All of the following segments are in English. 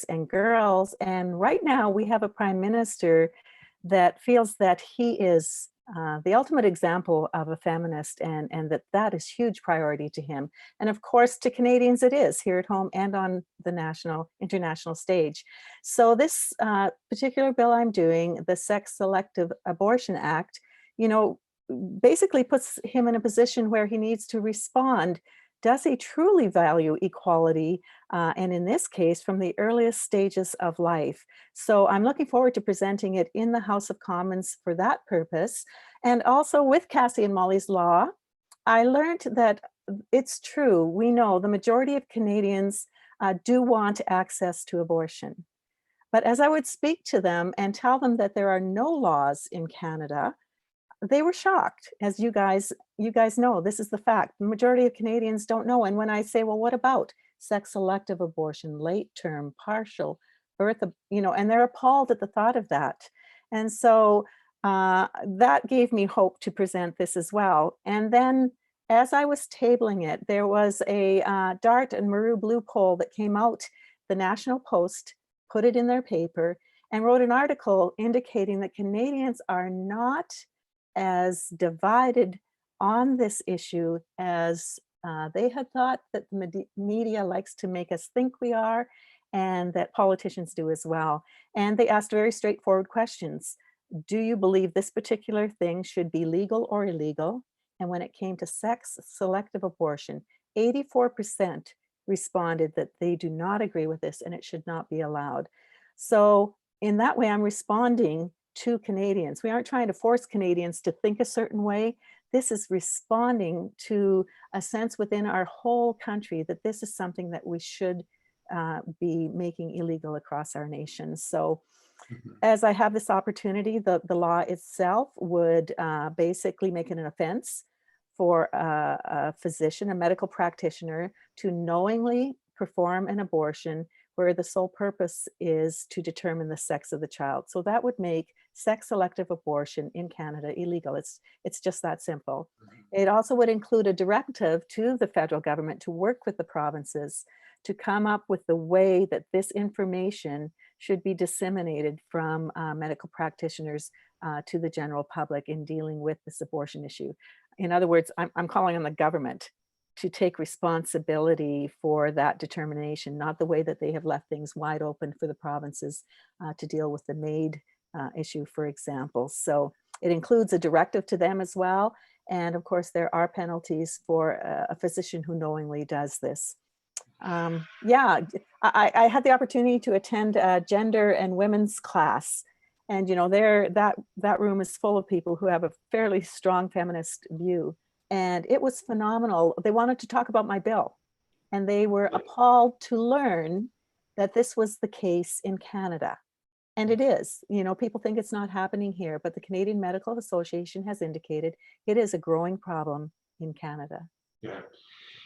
and girls. And right now we have a prime minister that feels that he is the ultimate example of a feminist, and that is huge priority to him. And of course, to Canadians, it is here at home and on the international stage. So this particular bill I'm doing, the Sex Selective Abortion Act, you know, basically puts him in a position where he needs to respond. Does he truly value equality? And in this case, from the earliest stages of life. So I'm looking forward to presenting it in the House of Commons for that purpose. And also with Cassie and Molly's Law, I learned that it's true. We know the majority of Canadians do want access to abortion. But as I would speak to them and tell them that there are no laws in Canada, they were shocked. As you guys know, this is the fact. The majority of Canadians don't know. And when I say, well, what about sex selective abortion, late term, partial, birth, and they're appalled at the thought of that. And so that gave me hope to present this as well. And then as I was tabling it, there was a DART and Maru Blue poll that came out. The National Post put it in their paper and wrote an article indicating that Canadians are not as divided on this issue as they had thought, that the media likes to make us think we are, and that politicians do as well. And they asked very straightforward questions. Do you believe this particular thing should be legal or illegal? And when it came to sex selective abortion, 84% responded that they do not agree with this and it should not be allowed. So in that way, I'm responding to Canadians. We aren't trying to force Canadians to think a certain way. This is responding to a sense within our whole country that this is something that we should be making illegal across our nation. So as I have this opportunity, the law itself would basically make it an offense for a physician, a medical practitioner, to knowingly perform an abortion where the sole purpose is to determine the sex of the child. So that would make sex selective abortion in Canada illegal. It's just that simple. It also would include a directive to the federal government to work with the provinces to come up with the way that this information should be disseminated from medical practitioners to the general public in dealing with this abortion issue. In other words, I'm calling on the government to take responsibility for that determination, not the way that they have left things wide open for the provinces to deal with the MAID issue, for example. So it includes a directive to them as well. And of course, there are penalties for a physician who knowingly does this. Yeah, I had the opportunity to attend a gender and women's class. And that room is full of people who have a fairly strong feminist view. And it was phenomenal. They wanted to talk about my bill, and they were appalled to learn that this was the case in Canada. And it is. People think it's not happening here, but the Canadian Medical Association has indicated it is a growing problem in Canada. Yeah,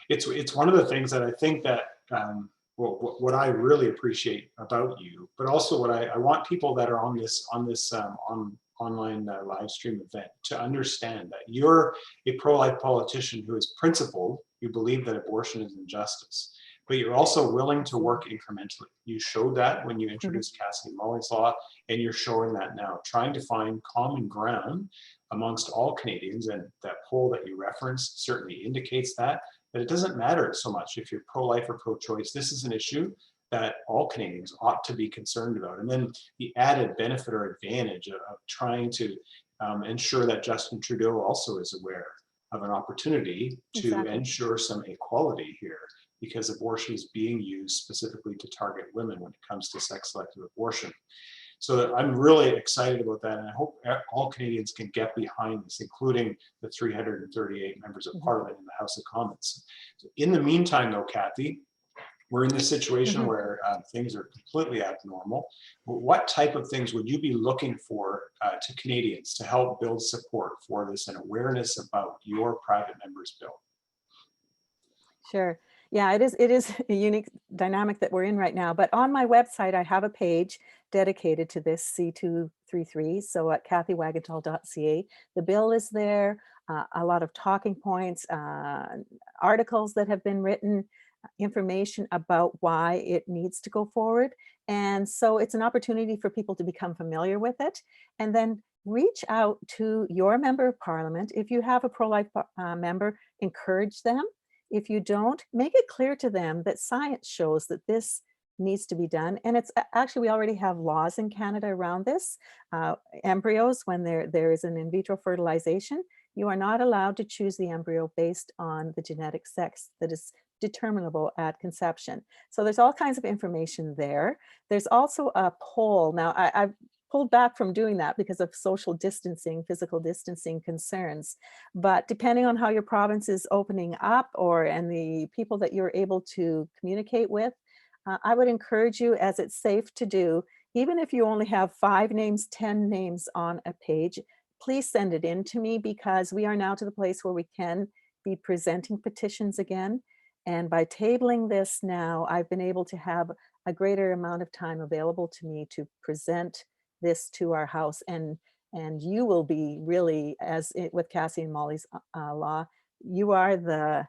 it's one of the things that I think that what I really appreciate about you, but also what I want people that are on this online live stream event to understand that you're a pro-life politician who is principled. You believe that abortion is injustice, but you're also willing to work incrementally. You showed that when you introduced Cassie and Molly's Law, and you're showing that now, trying to find common ground amongst all Canadians. And that poll that you referenced certainly indicates that it doesn't matter so much if you're pro-life or pro-choice. This is an issue that all Canadians ought to be concerned about. And then the added benefit or advantage of trying to ensure that Justin Trudeau also is aware of an opportunity to ensure some equality here, because abortion is being used specifically to target women when it comes to sex selective abortion. So I'm really excited about that, and I hope all Canadians can get behind this, including the 338 members of Parliament in the House of Commons. So in the meantime, though, Kathy, we're in this situation where things are completely abnormal. What type of things would you be looking for to Canadians to help build support for this and awareness about your private member's bill? Sure. Yeah, it is a unique dynamic that we're in right now. But on my website, I have a page dedicated to this C233. So at cathaywagantall.ca, the bill is there, a lot of talking points, articles that have been written, information about why it needs to go forward. And so it's an opportunity for people to become familiar with it, and then reach out to your member of parliament. If you have a pro-life member, encourage them. If you don't, make it clear to them that science shows that this needs to be done. And it's actually, we already have laws in Canada around this. Embryos, when there is an in vitro fertilization, you are not allowed to choose the embryo based on the genetic sex that is determinable at conception. So there's all kinds of information there. There's also a poll. Now, I've pulled back from doing that because of social distancing, physical distancing concerns. But depending on how your province is opening up, and the people that you're able to communicate with, I would encourage you, as it's safe to do, even if you only have 5 names, 10 names on a page, please send it in to me, because we are now to the place where we can be presenting petitions again. And by tabling this now, I've been able to have a greater amount of time available to me to present this to our House. And you will be really, with Cassie and Molly's law, you are the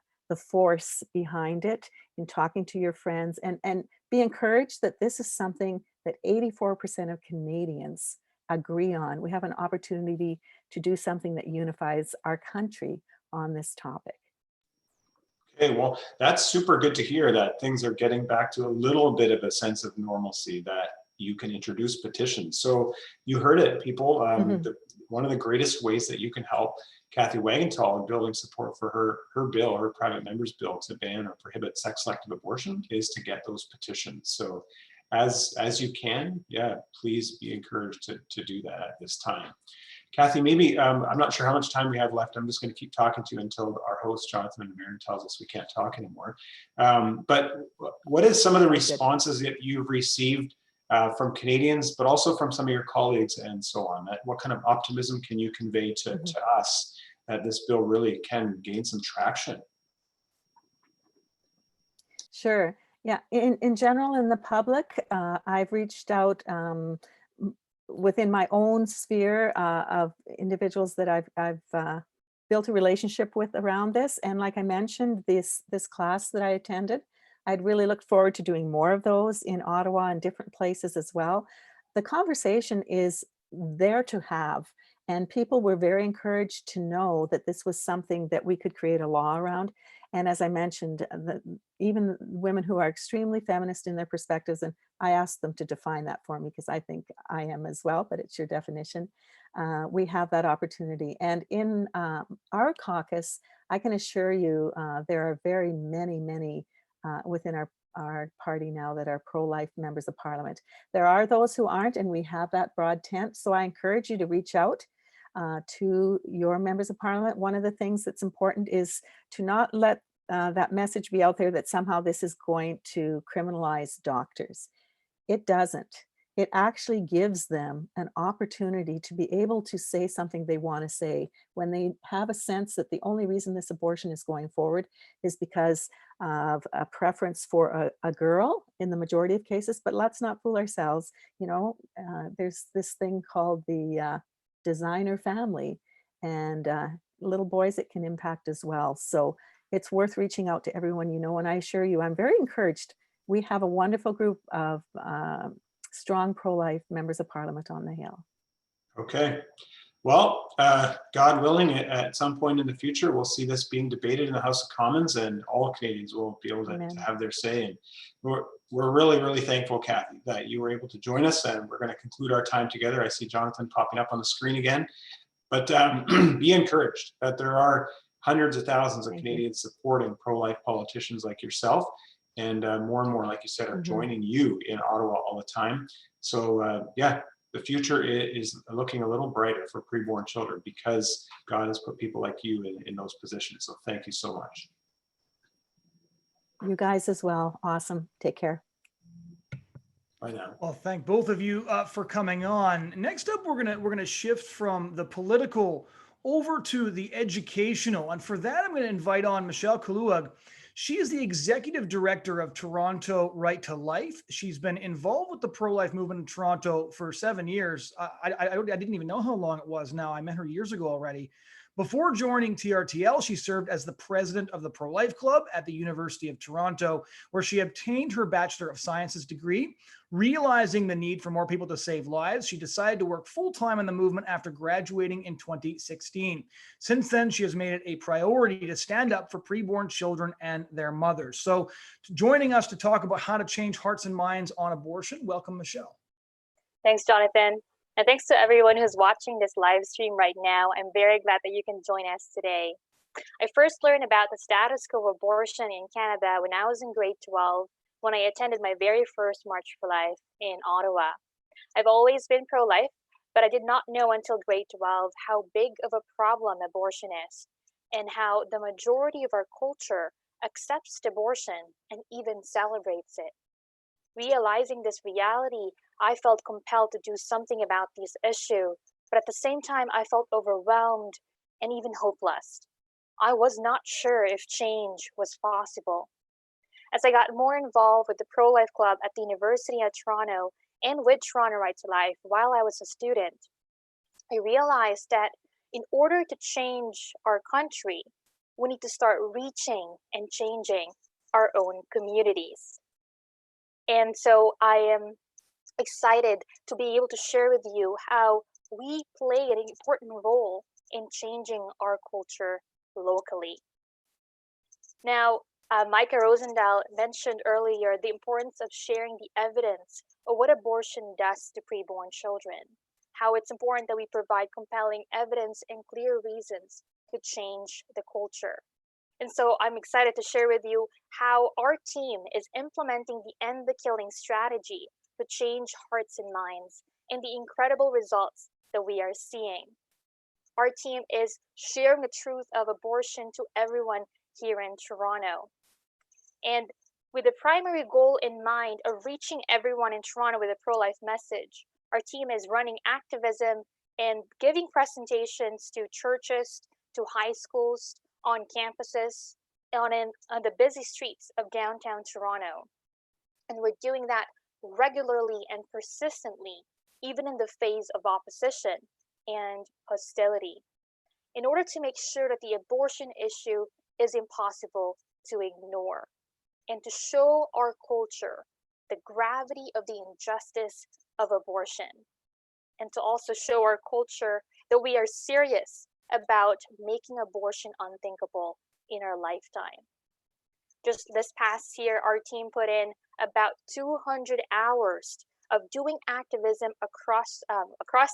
force behind it, in talking to your friends, and be encouraged that this is something that 84% of Canadians agree on. We have an opportunity to do something that unifies our country on this topic. Okay, well, that's super good to hear that things are getting back to a little bit of a sense of normalcy, that you can introduce petitions. So you heard it, people. One of the greatest ways that you can help Cathay Wagantall in building support for her bill, her private member's bill to ban or prohibit sex-selective abortion, is to get those petitions. So as you can, yeah, please be encouraged to do that at this time. Cathay, maybe, I'm not sure how much time we have left. I'm just going to keep talking to you until our host, Jonathon van Maren, tells us we can't talk anymore. But what is some of the responses that you've received from Canadians, but also from some of your colleagues and so on? What kind of optimism can you convey to us that this bill really can gain some traction? Sure. Yeah. In general, in the public, I've reached out within my own sphere of individuals that I've built a relationship with around this. And like I mentioned, this class that I attended, I'd really looked forward to doing more of those in Ottawa and different places as well. The conversation is there to have, and people were very encouraged to know that this was something that we could create a law around. And as I mentioned, even women who are extremely feminist in their perspectives, and I asked them to define that for me, because I think I am as well, but it's your definition. We have that opportunity. And in our caucus, I can assure you there are very many within our party now that are pro-life members of parliament. There are those who aren't, and we have that broad tent. So I encourage you to reach out to your members of parliament. One of the things that's important is to not let that message be out there that somehow this is going to criminalize doctors. It doesn't. It actually gives them an opportunity to be able to say something they want to say when they have a sense that the only reason this abortion is going forward is because of a preference for a girl in the majority of cases. But let's not fool ourselves. There's this thing called the designer family, and little boys it can impact as well. So it's worth reaching out to everyone you know, and I assure you, I'm very encouraged. We have a wonderful group of strong pro-life members of parliament on the Hill. Okay. Well, God willing, at some point in the future, we'll see this being debated in the House of Commons, and all Canadians will be able to have their say. And we're really, really thankful, Cathay, that you were able to join us, and we're going to conclude our time together. I see Jonathon popping up on the screen again. But be encouraged that there are hundreds of thousands of Canadians supporting pro-life politicians like yourself. And more, like you said, are joining you in Ottawa all the time. So yeah, the future is looking a little brighter for preborn children, because God has put people like you in those positions. So thank you so much. You guys as well. Awesome. Take care. Bye now. Well, thank both of you for coming on. Next up, we're gonna shift from the political over to the educational, and for that, I'm going to invite on Michelle Kahlua. She is the executive director of Toronto Right to Life. She's been involved with the pro-life movement in Toronto for 7 years. I didn't even know how long it was now. I met her years ago already. Before joining TRTL, she served as the president of the Pro-Life Club at the University of Toronto, where she obtained her Bachelor of Sciences degree. Realizing the need for more people to save lives, she decided to work full-time in the movement after graduating in 2016. Since then, she has made it a priority to stand up for preborn children and their mothers. So joining us to talk about how to change hearts and minds on abortion, welcome, Michelle. Thanks, Jonathan. And thanks to everyone who's watching this live stream right now. I'm very glad that you can join us today. I first learned about the status quo of abortion in Canada when I was in grade 12, when I attended my very first March for Life in Ottawa. I've always been pro-life, but I did not know until grade 12 how big of a problem abortion is, and how the majority of our culture accepts abortion and even celebrates it. Realizing this reality, I felt compelled to do something about this issue, but at the same time, I felt overwhelmed and even hopeless. I was not sure if change was possible. As I got more involved with the Pro-Life Club at the University of Toronto and with Toronto Right to Life while I was a student, I realized that in order to change our country, we need to start reaching and changing our own communities. And so I am excited to be able to share with you how we play an important role in changing our culture locally. Now, Micah Rosendahl mentioned earlier the importance of sharing the evidence of what abortion does to preborn children, how it's important that we provide compelling evidence and clear reasons to change the culture. And so I'm excited to share with you how our team is implementing the End the Killing strategy to change hearts and minds and the incredible results that we are seeing. Our team is sharing the truth of abortion to everyone here in Toronto. And with the primary goal in mind of reaching everyone in Toronto with a pro-life message, our team is running activism and giving presentations to churches, to high schools, on campuses, on the busy streets of downtown Toronto. And we're doing that regularly and persistently, even in the face of opposition and hostility, in order to make sure that the abortion issue is impossible to ignore, and to show our culture the gravity of the injustice of abortion, and to also show our culture that we are serious about making abortion unthinkable in our lifetime. Just this past year, our team put in about 200 hours of doing activism across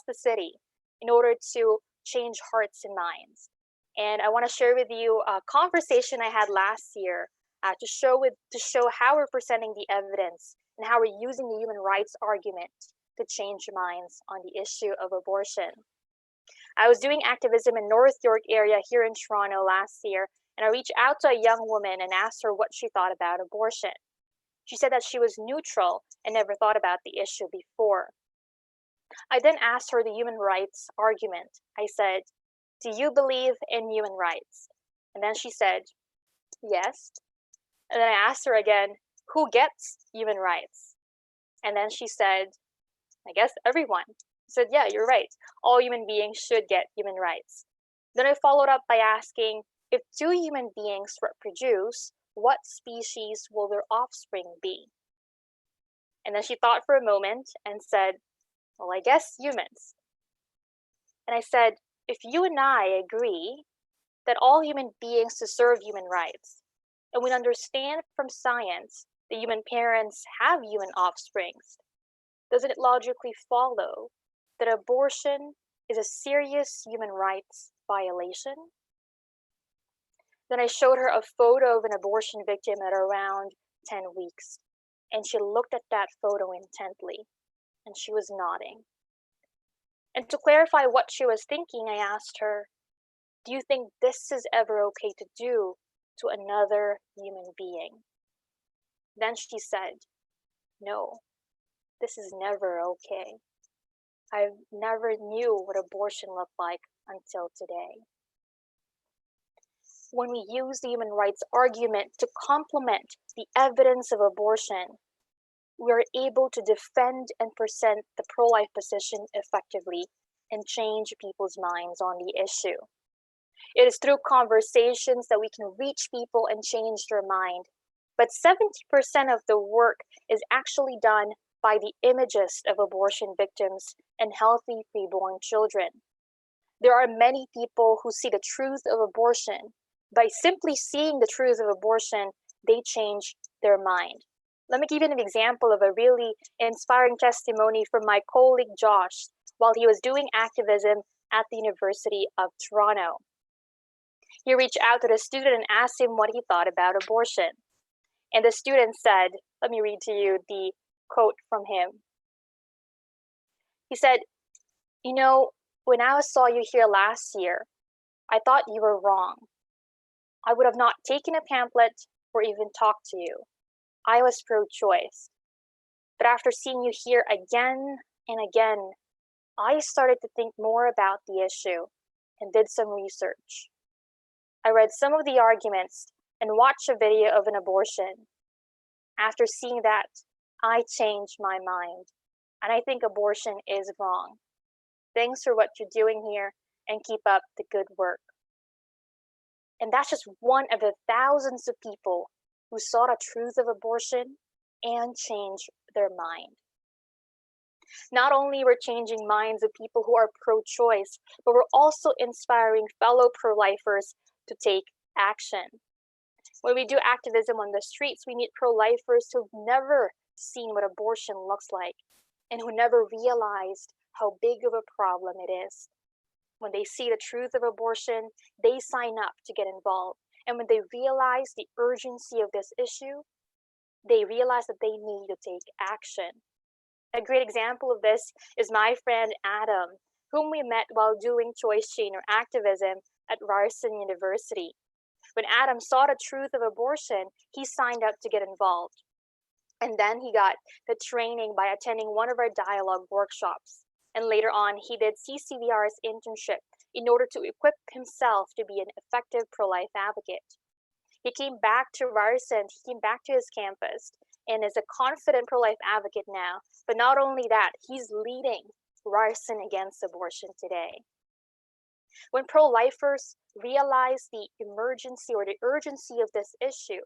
the city in order to change hearts and minds. And I want to share with you a conversation I had last year to show how we're presenting the evidence and how we're using the human rights argument to change minds on the issue of abortion. I was doing activism in North York area here in Toronto last year, and I reached out to a young woman and asked her what she thought about abortion. She said that she was neutral and never thought about the issue before. I then asked her the human rights argument. I said, "Do you believe in human rights?" And then she said, "Yes." And then I asked her again, "Who gets human rights?" And then she said, "I guess everyone." I said, "Yeah, you're right. All human beings should get human rights." Then I followed up by asking, if two human beings reproduce, what species will their offspring be? And then she thought for a moment and said, "Well, I guess humans." And I said, if you and I agree that all human beings deserve human rights, and we understand from science that human parents have human offsprings, doesn't it logically follow that abortion is a serious human rights violation? Then I showed her a photo of an abortion victim at around 10 weeks, and she looked at that photo intently, and she was nodding. And to clarify what she was thinking, I asked her, "Do you think this is ever okay to do to another human being?" Then she said, "No, this is never okay. I never knew what abortion looked like until today." When we use the human rights argument to complement the evidence of abortion, we are able to defend and present the pro-life position effectively and change people's minds on the issue. It is through conversations that we can reach people and change their mind. But 70% of the work is actually done by the images of abortion victims and healthy preborn children. There are many people who see the truth of abortion. By simply seeing the truth of abortion, they change their mind. Let me give you an example of a really inspiring testimony from my colleague Josh while he was doing activism at the University of Toronto. He reached out to the student and asked him what he thought about abortion. And the student said, let me read to you the quote from him. He said, "You know, when I saw you here last year, I thought you were wrong. I would have not taken a pamphlet or even talked to you. I was pro-choice. But after seeing you here again and again, I started to think more about the issue and did some research. I read some of the arguments and watched a video of an abortion. After seeing that, I changed my mind, and I think abortion is wrong. Thanks for what you're doing here, and keep up the good work." And that's just one of the thousands of people who saw the truth of abortion and changed their mind. Not only we're changing minds of people who are pro-choice, but we're also inspiring fellow pro-lifers to take action. When we do activism on the streets, we meet pro-lifers who've never seen what abortion looks like and who never realized how big of a problem it is. When they see the truth of abortion, they sign up to get involved. And when they realize the urgency of this issue, they realize that they need to take action. A great example of this is my friend Adam, whom we met while doing choice chain or activism at Ryerson University. When Adam saw the truth of abortion, he signed up to get involved. And then he got the training by attending one of our dialogue workshops. And later on, he did CCVR's internship in order to equip himself to be an effective pro-life advocate. He came back to Ryerson, he came back to his campus, and is a confident pro-life advocate now. But not only that, he's leading Ryerson Against Abortion today. When pro-lifers realize the emergency or the urgency of this issue,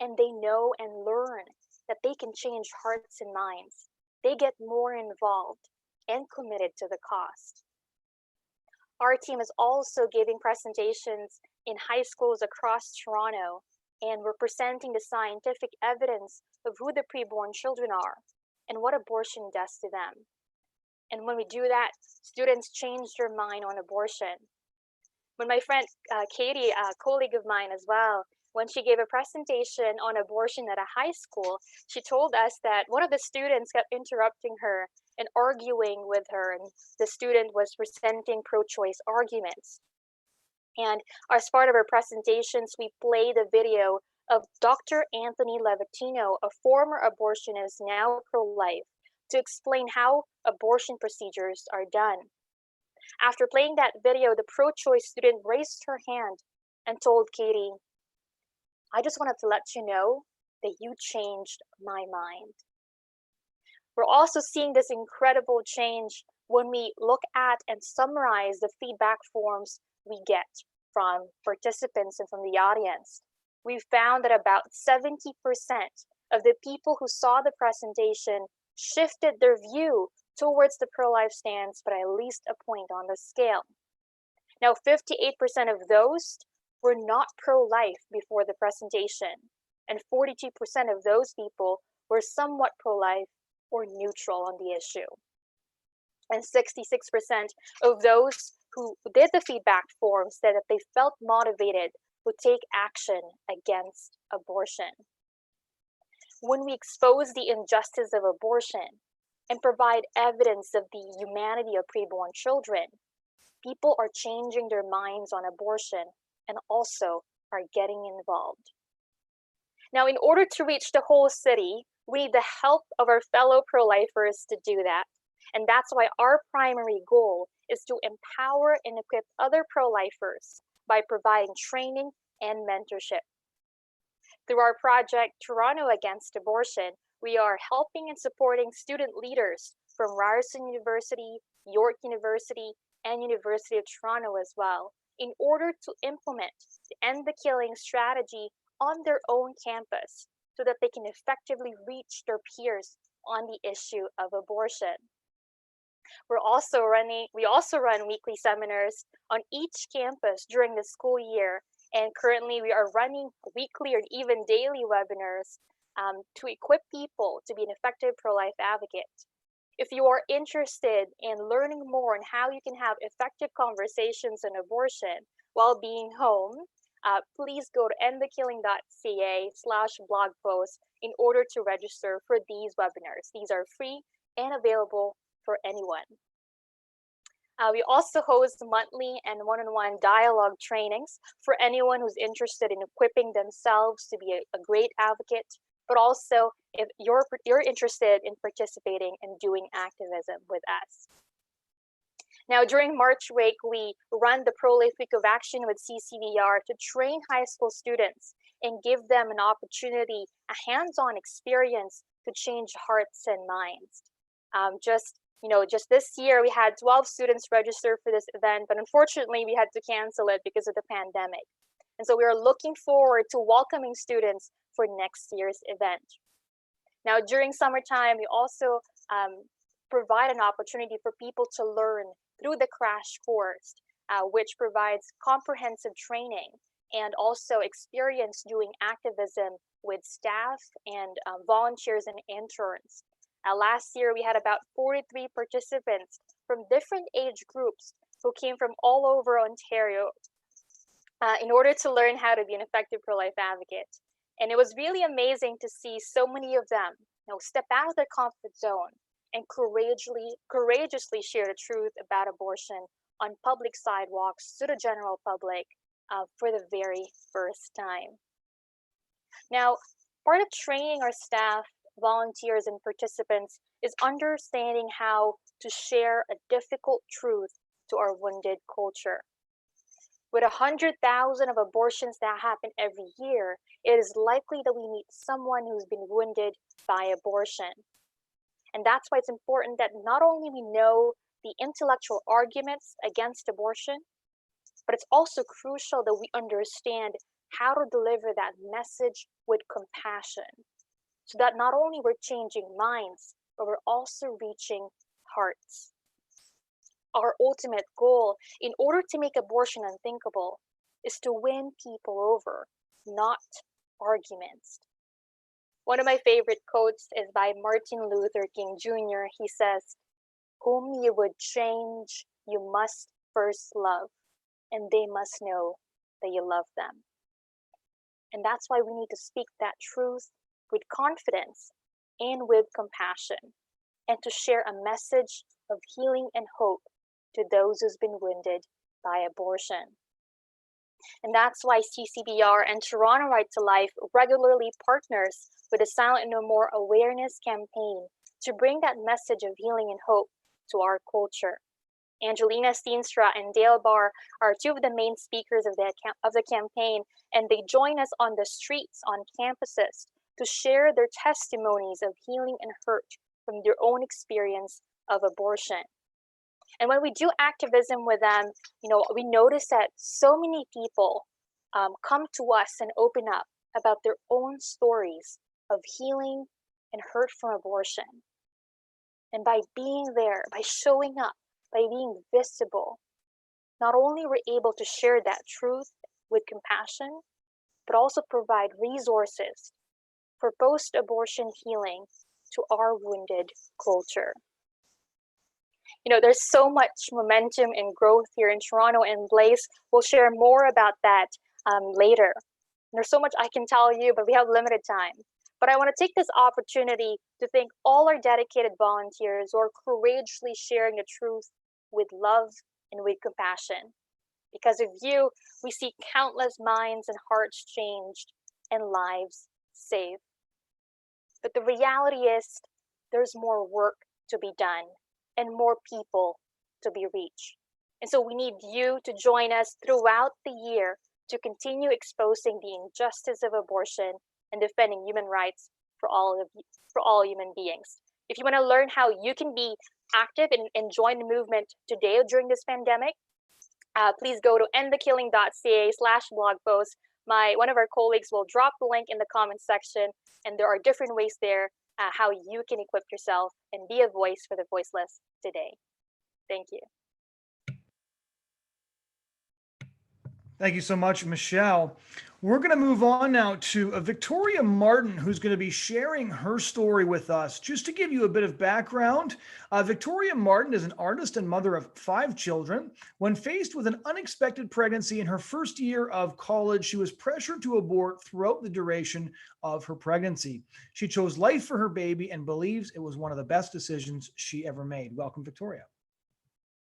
and they know and learn that they can change hearts and minds, they get more involved and committed to the cause. Our team is also giving presentations in high schools across Toronto, and we're presenting the scientific evidence of who the preborn children are and what abortion does to them. And when we do that, students change their mind on abortion. When my friend Katie, a colleague of mine as well, when she gave a presentation on abortion at a high school, she told us that one of the students kept interrupting her and arguing with her, and the student was presenting pro-choice arguments. And as part of our presentations, we played a video of Dr. Anthony Levatino, a former abortionist, now pro-life, to explain how abortion procedures are done. After playing that video, the pro-choice student raised her hand and told Katie, "I just wanted to let you know that you changed my mind." We're also seeing this incredible change when we look at and summarize the feedback forms we get from participants and from the audience. We found that about 70% of the people who saw the presentation shifted their view towards the pro-life stance by at least a point on the scale. Now, 58% of those were not pro-life before the presentation, and 42% of those people were somewhat pro-life or neutral on the issue. And 66% of those who did the feedback form said that they felt motivated to take action against abortion. When we expose the injustice of abortion and provide evidence of the humanity of preborn children, people are changing their minds on abortion and also are getting involved. Now, in order to reach the whole city, we need the help of our fellow pro-lifers to do that. And that's why our primary goal is to empower and equip other pro-lifers by providing training and mentorship. Through our project, Toronto Against Abortion, we are helping and supporting student leaders from Ryerson University, York University, and University of Toronto as well, in order to implement the End the Killing strategy on their own campus so that they can effectively reach their peers on the issue of abortion. We also run weekly seminars on each campus during the school year, and currently we are running weekly or even daily webinars to equip people to be an effective pro-life advocate. If you are interested in learning more on how you can have effective conversations on abortion while being home, please go to endthekilling.ca/blog post in order to register for these webinars. These are free and available for anyone. We also host monthly and one-on-one dialogue trainings for anyone who's interested in equipping themselves to be a great advocate, but also if you're interested in participating and doing activism with us. Now, during March Week, we run the Pro-Life Week of Action with CCVR to train high school students and give them an opportunity, a hands-on experience to change hearts and minds. Just this year, we had 12 students register for this event, but unfortunately, we had to cancel it because of the pandemic. And so we are looking forward to welcoming students for next year's event. Now, during summertime, we also provide an opportunity for people to learn through the crash course, which provides comprehensive training and also experience doing activism with staff and volunteers and interns. Last year, we had about 43 participants from different age groups who came from all over Ontario in order to learn how to be an effective pro-life advocate. And it was really amazing to see so many of them step out of their comfort zone and courageously share the truth about abortion on public sidewalks to the general public for the very first time. Now, part of training our staff, volunteers, and participants is understanding how to share a difficult truth to our wounded culture. With 100,000 of abortions that happen every year, it is likely that we meet someone who's been wounded by abortion. And that's why it's important that not only we know the intellectual arguments against abortion, but it's also crucial that we understand how to deliver that message with compassion, so that not only we're changing minds, but we're also reaching hearts. Our ultimate goal, in order to make abortion unthinkable, is to win people over, not arguments. One of my favorite quotes is by Martin Luther King Jr. He says, "Whom you would change, you must first love, and they must know that you love them." And that's why we need to speak that truth with confidence and with compassion, and to share a message of healing and hope to those who's been wounded by abortion. And that's why CCBR and Toronto Right to Life regularly partners with the Silent No More awareness campaign to bring that message of healing and hope to our culture. Angelina Steenstra and Dale Barr are two of the main speakers of the campaign, and they join us on the streets, on campuses, to share their testimonies of healing and hurt from their own experience of abortion. And when we do activism with them, we notice that so many people come to us and open up about their own stories of healing and hurt from abortion. And by being there, by showing up, by being visible, not only we're able to share that truth with compassion, but also provide resources for post-abortion healing to our wounded culture. There's so much momentum and growth here in Toronto, and Blaise will share more about that later. There's so much I can tell you, but we have limited time. But I want to take this opportunity to thank all our dedicated volunteers who are courageously sharing the truth with love and with compassion. Because of you, we see countless minds and hearts changed and lives saved. But the reality is there's more work to be done and more people to be reached. And so we need you to join us throughout the year to continue exposing the injustice of abortion and defending human rights for all human beings. If you want to learn how you can be active and join the movement today during this pandemic, please go to endthekilling.ca/blog post. One of our colleagues will drop the link in the comments section, and there are different ways there how you can equip yourself and be a voice for the voiceless today. Thank you. Thank you so much, Michelle. We're going to move on now to Victoria Martin, who's going to be sharing her story with us. Just to give you a bit of background, Victoria Martin is an artist and mother of 5 children. When faced with an unexpected pregnancy in her first year of college, she was pressured to abort throughout the duration of her pregnancy. She chose life for her baby and believes it was one of the best decisions she ever made. Welcome, Victoria.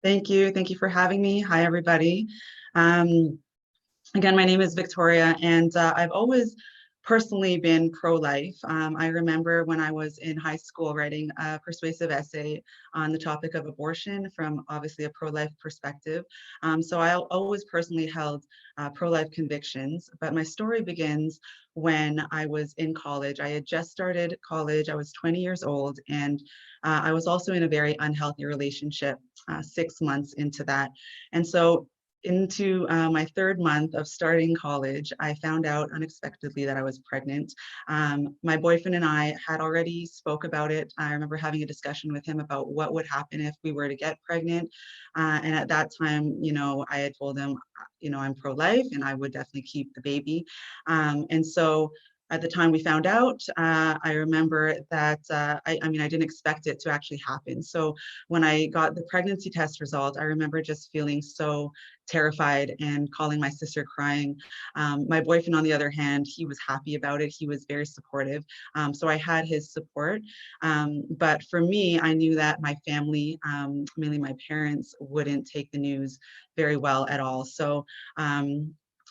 Thank you. Thank you for having me. Hi, everybody. Again, my name is Victoria, and I've always personally been pro-life. I remember when I was in high school writing a persuasive essay on the topic of abortion from obviously a pro-life perspective. So I always personally held pro-life convictions, but my story begins when I was in college. I had just started college. I was 20 years old, and I was also in a very unhealthy relationship 6 months into that. And so into my 3rd month of starting college, I found out unexpectedly that I was pregnant. My boyfriend and I had already spoke about it. I remember having a discussion with him about what would happen if we were to get pregnant. And at that time, I had told him, I'm pro-life and I would definitely keep the baby. And so at the time we found out, I remember that, I didn't expect it to actually happen. So when I got the pregnancy test result, I remember just feeling so terrified and calling my sister crying. My boyfriend, on the other hand, he was happy about it. He was very supportive. So I had his support. But for me, I knew that my family, mainly my parents, wouldn't take the news very well at all. So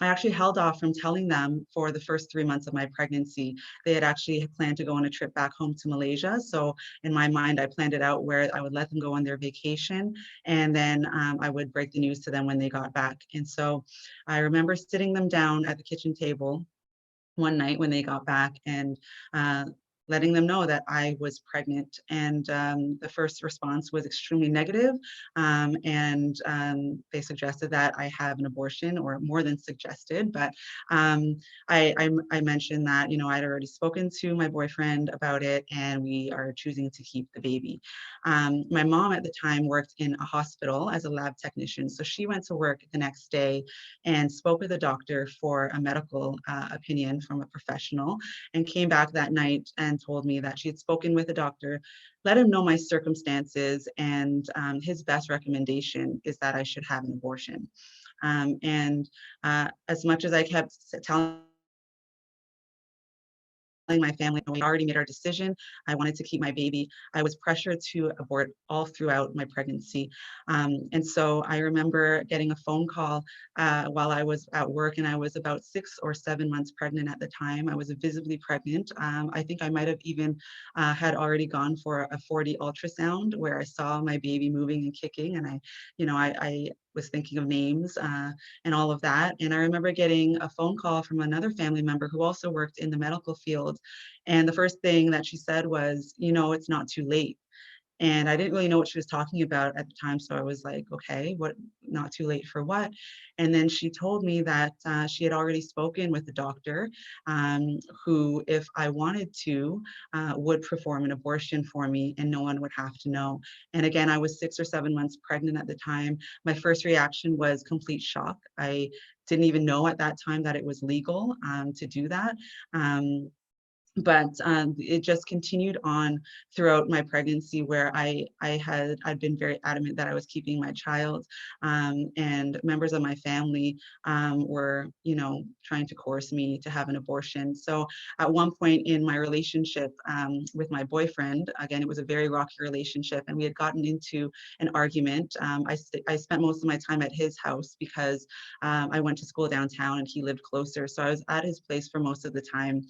I actually held off from telling them for the first 3 months of my pregnancy. They had actually planned to go on a trip back home to Malaysia. So in my mind, I planned it out where I would let them go on their vacation, and then I would break the news to them when they got back. And so I remember sitting them down at the kitchen table one night when they got back and letting them know that I was pregnant. And the first response was extremely negative. And they suggested that I have an abortion, or more than suggested. But I mentioned that, I'd already spoken to my boyfriend about it, and we are choosing to keep the baby. My mom at the time worked in a hospital as a lab technician. So she went to work the next day and spoke with a doctor for a medical opinion from a professional, and came back that night and told me that she had spoken with a doctor, let him know my circumstances, and his best recommendation is that I should have an abortion. And as much as I kept telling my family, we already made our decision, I wanted to keep my baby, I was pressured to abort all throughout my pregnancy. And so I remember getting a phone call while I was at work, and I was about 6 or 7 months pregnant at the time. I was visibly pregnant. I think I might have even had already gone for a 4D ultrasound where I saw my baby moving and kicking, and I was thinking of names and all of that. And I remember getting a phone call from another family member who also worked in the medical field. And the first thing that she said was, it's not too late. And I didn't really know what she was talking about at the time. So I was like, okay, what, not too late for what? And then she told me that she had already spoken with the doctor who, if I wanted to, would perform an abortion for me and no one would have to know. And again, I was 6 or 7 months pregnant at the time. My first reaction was complete shock. I didn't even know at that time that it was legal to do that. But it just continued on throughout my pregnancy, where I'd been very adamant that I was keeping my child, and members of my family were, trying to coerce me to have an abortion. So at one point in my relationship with my boyfriend, again, it was a very rocky relationship, and we had gotten into an argument. I spent most of my time at his house because I went to school downtown and he lived closer. So I was at his place for most of the time.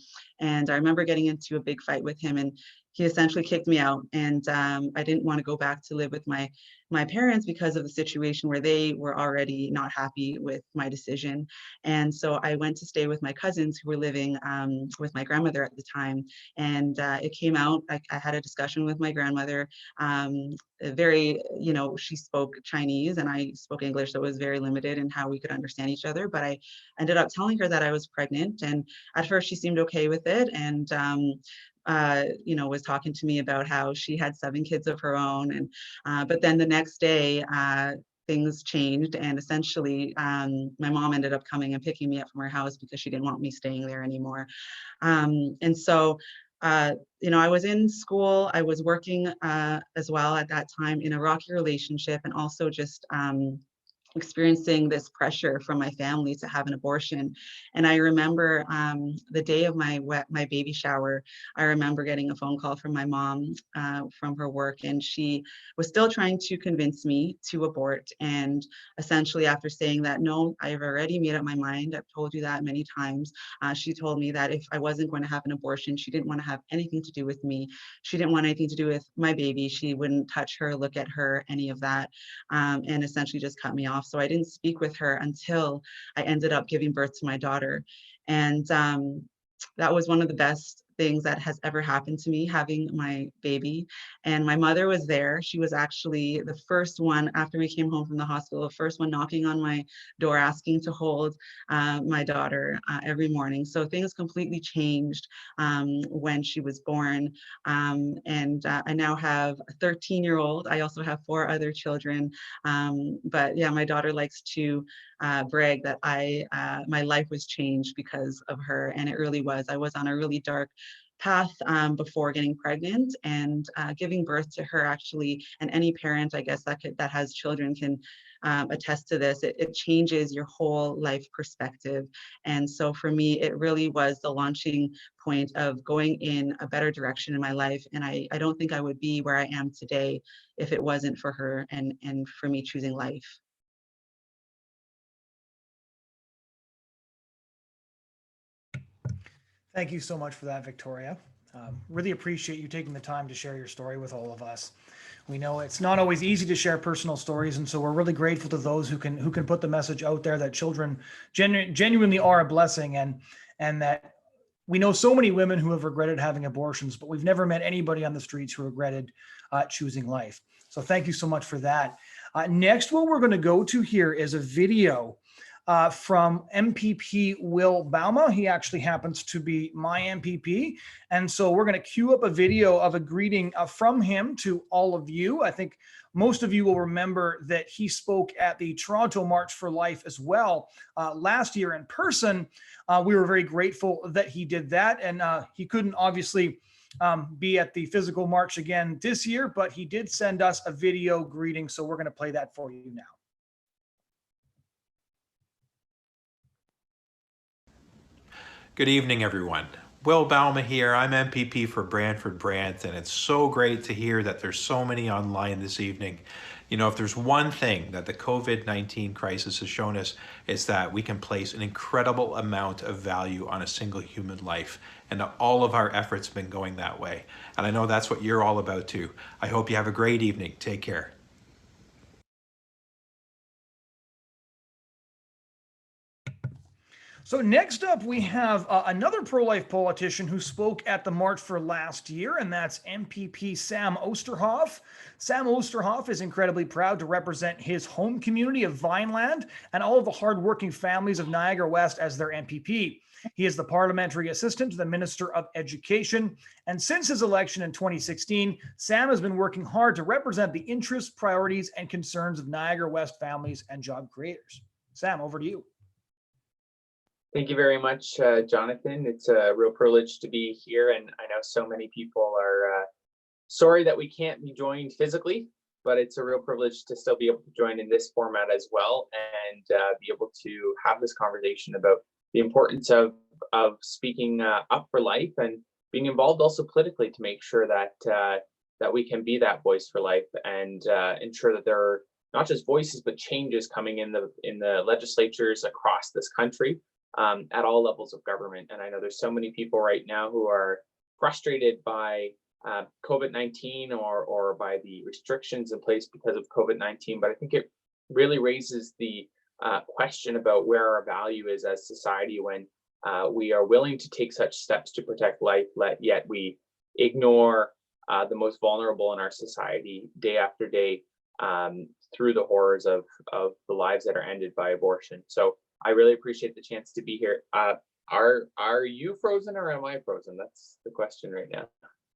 And I remember getting into a big fight with him, and he essentially kicked me out. And I didn't want to go back to live with my my parents because of the situation where they were already not happy with my decision. And so I went to stay with my cousins who were living with my grandmother at the time. And it came out, I had a discussion with my grandmother, very, you know, she spoke Chinese and I spoke English, so it was very limited in how we could understand each other. But I ended up telling her that I was pregnant. And at first she seemed okay with it. And you know, was talking to me about how she had 7 kids of her own. And but then the next day, things changed, and essentially, my mom ended up coming and picking me up from her house because she didn't want me staying there anymore. And so, you know, I was in school, I was working as well at that time in a rocky relationship, and also just experiencing this pressure from my family to have an abortion. And I remember the day of my baby shower, I remember getting a phone call from my mom from her work, and she was still trying to convince me to abort. And essentially, after saying that, no, I've already made up my mind, I've told you that many times, she told me that if I wasn't going to have an abortion, she didn't want to have anything to do with me. She didn't want anything to do with my baby. She wouldn't touch her, look at her, any of that, and essentially just cut me off. So I didn't speak with her until I ended up giving birth to my daughter. And that was one of the best things that has ever happened to me, having my baby. And my mother was there. She was actually the first one after we came home from the hospital, the first one knocking on my door, asking to hold my daughter every morning. So things completely changed when she was born. And I now have a 13-year-old. I also have 4 other children. But yeah, my daughter likes to brag that my life was changed because of her, and it really was. I was on a really dark path before getting pregnant, and giving birth to her, actually, and any parent, I guess, that has children can attest to this. It changes your whole life perspective. And so for me, it really was the launching point of going in a better direction in my life. And I don't think I would be where I am today if it wasn't for her and for me choosing life. Thank you so much for that, Victoria. Really appreciate you taking the time to share your story with all of us. We know it's not always easy to share personal stories, and so we're really grateful to those who can put the message out there that children genuinely are a blessing, and that we know so many women who have regretted having abortions, but we've never met anybody on the streets who regretted choosing life. So thank you so much for that. Next, what we're going to go to here is a video from MPP Will Bauma. He actually happens to be my MPP. And so we're going to cue up a video of a greeting from him to all of you. I think most of you will remember that he spoke at the Toronto March for Life as well last year in person. We were very grateful that he did that. And he couldn't obviously be at the physical march again this year, but he did send us a video greeting. So we're going to play that for you now. Good evening, everyone. Will Bauma here. I'm MPP for Brantford Brant, and it's so great to hear that there's so many online this evening. You know, if there's one thing that the COVID-19 crisis has shown us, it's that we can place an incredible amount of value on a single human life, and all of our efforts have been going that way. And I know that's what you're all about too. I hope you have a great evening. Take care. So next up, we have another pro-life politician who spoke at the March for last year, and that's MPP Sam Oosterhoff. Sam Oosterhoff is incredibly proud to represent his home community of Vineland and all of the hardworking families of Niagara West as their MPP. He is the parliamentary assistant to the Minister of Education. And since his election in 2016, Sam has been working hard to represent the interests, priorities, and concerns of Niagara West families and job creators. Sam, over to you. Thank you very much, Jonathan. It's a real privilege to be here, and I know so many people are sorry that we can't be joined physically, but it's a real privilege to still be able to join in this format as well, and be able to have this conversation about the importance of speaking up for life and being involved also politically to make sure that that we can be that voice for life and ensure that there are not just voices but changes coming in the legislatures across this country. At all levels of government. And I know there's so many people right now who are frustrated by COVID-19 or by the restrictions in place because of COVID-19, but I think it really raises the question about where our value is as society when we are willing to take such steps to protect life, yet we ignore the most vulnerable in our society day after day through the horrors of the lives that are ended by abortion. So I really appreciate the chance to be here. Are you frozen or am I frozen? That's the question right now.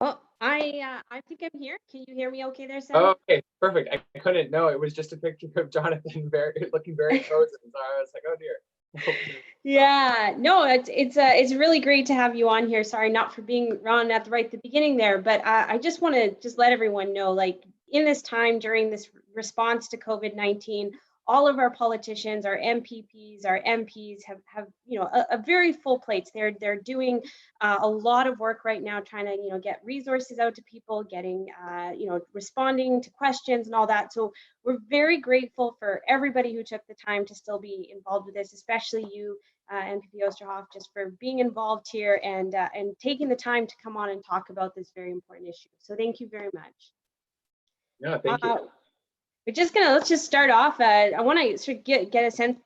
Oh, I think I'm here. Can you hear me okay there, Sam? Oh, okay, perfect. I couldn't know. It was just a picture of Jonathon looking very frozen. So I was like, oh dear. Yeah, no, it's really great to have you on here. Sorry, not for being on at the beginning there, but I just want to just let everyone know, like in this time during this response to COVID-19, all of our politicians, our MPPs, our MPs have a very full plates. They're doing a lot of work right now, trying to get resources out to people, getting responding to questions and all that. So we're very grateful for everybody who took the time to still be involved with this, especially you, MPP Oosterhoff, just for being involved here and taking the time to come on and talk about this very important issue. So thank you very much. No, thank you. Let's just start off. I want to sort of get a sense,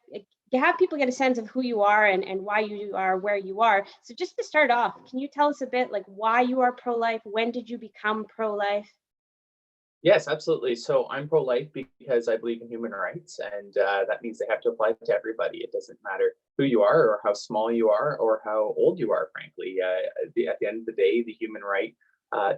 have people get a sense of who you are and why you are where you are. So just to start off, can you tell us a bit like why you are pro-life? When did you become pro-life? Yes, absolutely. So I'm pro-life because I believe in human rights, and that means they have to apply to everybody. It doesn't matter who you are or how small you are or how old you are, frankly. At the end of the day, the human right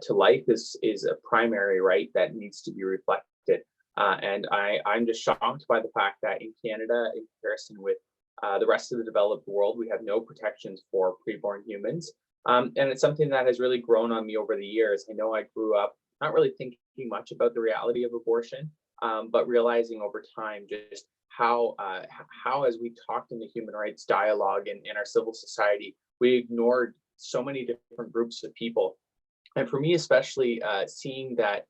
to life is a primary right that needs to be reflected. And I'm just shocked by the fact that in Canada, in comparison with the rest of the developed world, we have no protections for preborn humans. And it's something that has really grown on me over the years. I know I grew up not really thinking much about the reality of abortion, but realizing over time just how as we talked in the human rights dialogue in our civil society, we ignored so many different groups of people. And for me, especially seeing that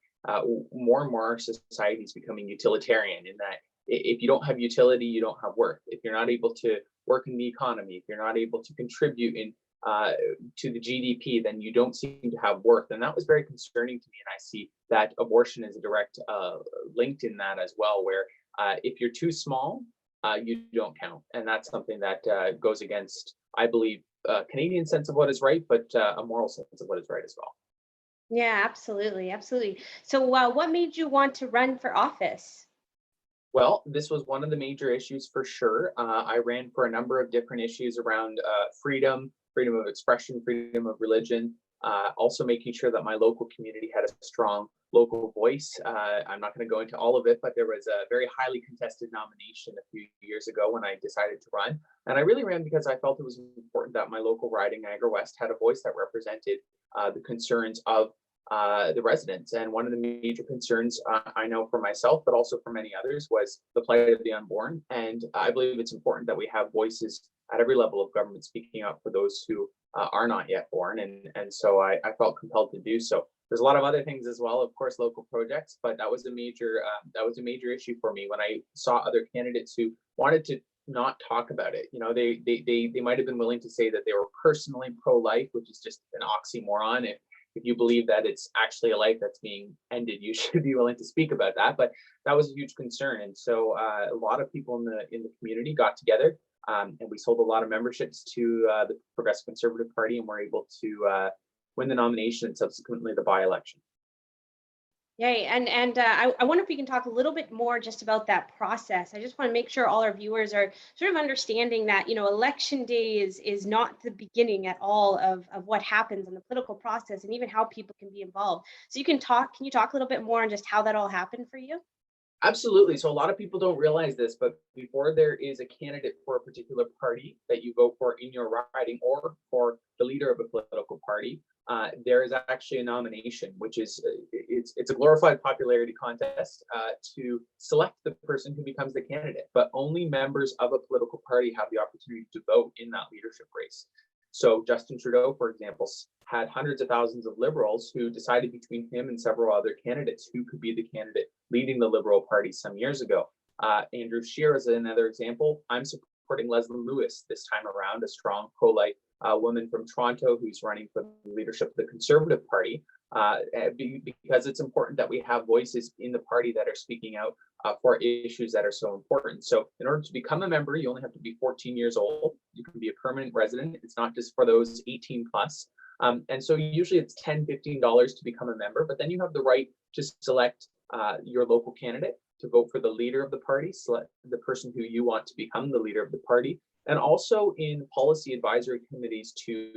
more and more our society is becoming utilitarian in that if you don't have utility, you don't have worth. If you're not able to work in the economy, if you're not able to contribute to the GDP, then you don't seem to have worth. And that was very concerning to me. And I see that abortion is a direct linked in that as well, where if you're too small, you don't count. And that's something that goes against, I believe, Canadian sense of what is right, but a moral sense of what is right as well. Yeah, absolutely. Absolutely. So what made you want to run for office? Well, this was one of the major issues for sure. I ran for a number of different issues around freedom of expression, freedom of religion, also making sure that my local community had a strong local voice. I'm not going to go into all of it, but there was a very highly contested nomination a few years ago when I decided to run. And I really ran because I felt it was important that my local riding, Niagara West, had a voice that represented the concerns of the residents. And one of the major concerns I know for myself, but also for many others, was the plight of the unborn. And I believe it's important that we have voices at every level of government speaking up for those who are not yet born. And so I felt compelled to do so. There's a lot of other things as well, of course, local projects, but that was a major issue for me when I saw other candidates who wanted to not talk about it. You know, they might have been willing to say that they were personally pro-life, which is just an oxymoron. If you believe that it's actually a life that's being ended, you should be willing to speak about that. But that was a huge concern, and so a lot of people in the community got together, and we sold a lot of memberships to the Progressive Conservative Party, and were able to win the nomination and subsequently the by-election. Yay. And I wonder if we can talk a little bit more just about that process. I just want to make sure all our viewers are sort of understanding that, election day is not the beginning at all of what happens in the political process and even how people can be involved. So can you talk a little bit more on just how that all happened for you? Absolutely. So a lot of people don't realize this, but before there is a candidate for a particular party that you vote for in your riding or for the leader of a political party, there is actually a nomination, which is it's a glorified popularity contest to select the person who becomes the candidate. But only members of a political party have the opportunity to vote in that leadership race. So Justin Trudeau, for example, had hundreds of thousands of Liberals who decided between him and several other candidates who could be the candidate leading the Liberal Party some years ago. Andrew Scheer is another example. I'm supporting Leslie Lewis this time around, a strong pro-life woman from Toronto who's running for the leadership of the Conservative Party. because it's important that we have voices in the party that are speaking out for issues that are so important. So in order to become a member, you only have to be 14 years old. You can be a permanent resident. It's not just for those 18 plus. And so usually it's $10, $15 to become a member, but then you have the right to select your local candidate, to vote for the leader of the party, select the person who you want to become the leader of the party, and also in policy advisory committees to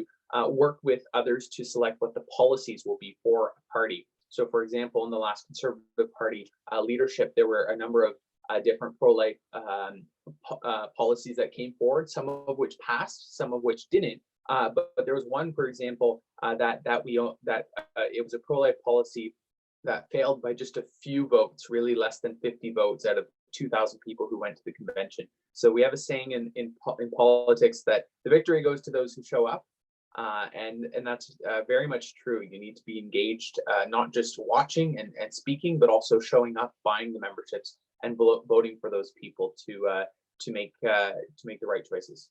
work with others to select what the policies will be for a party. So for example, in the last Conservative Party leadership, there were a number of different pro-life policies that came forward, some of which passed, some of which didn't. But there was one, for example, that it was a pro-life policy that failed by just a few votes, really less than 50 votes out of 2,000 people who went to the convention. So we have a saying in politics that the victory goes to those who show up. And that's very much true. You need to be engaged, not just watching and speaking, but also showing up, buying the memberships, and voting for those people to make the right choices.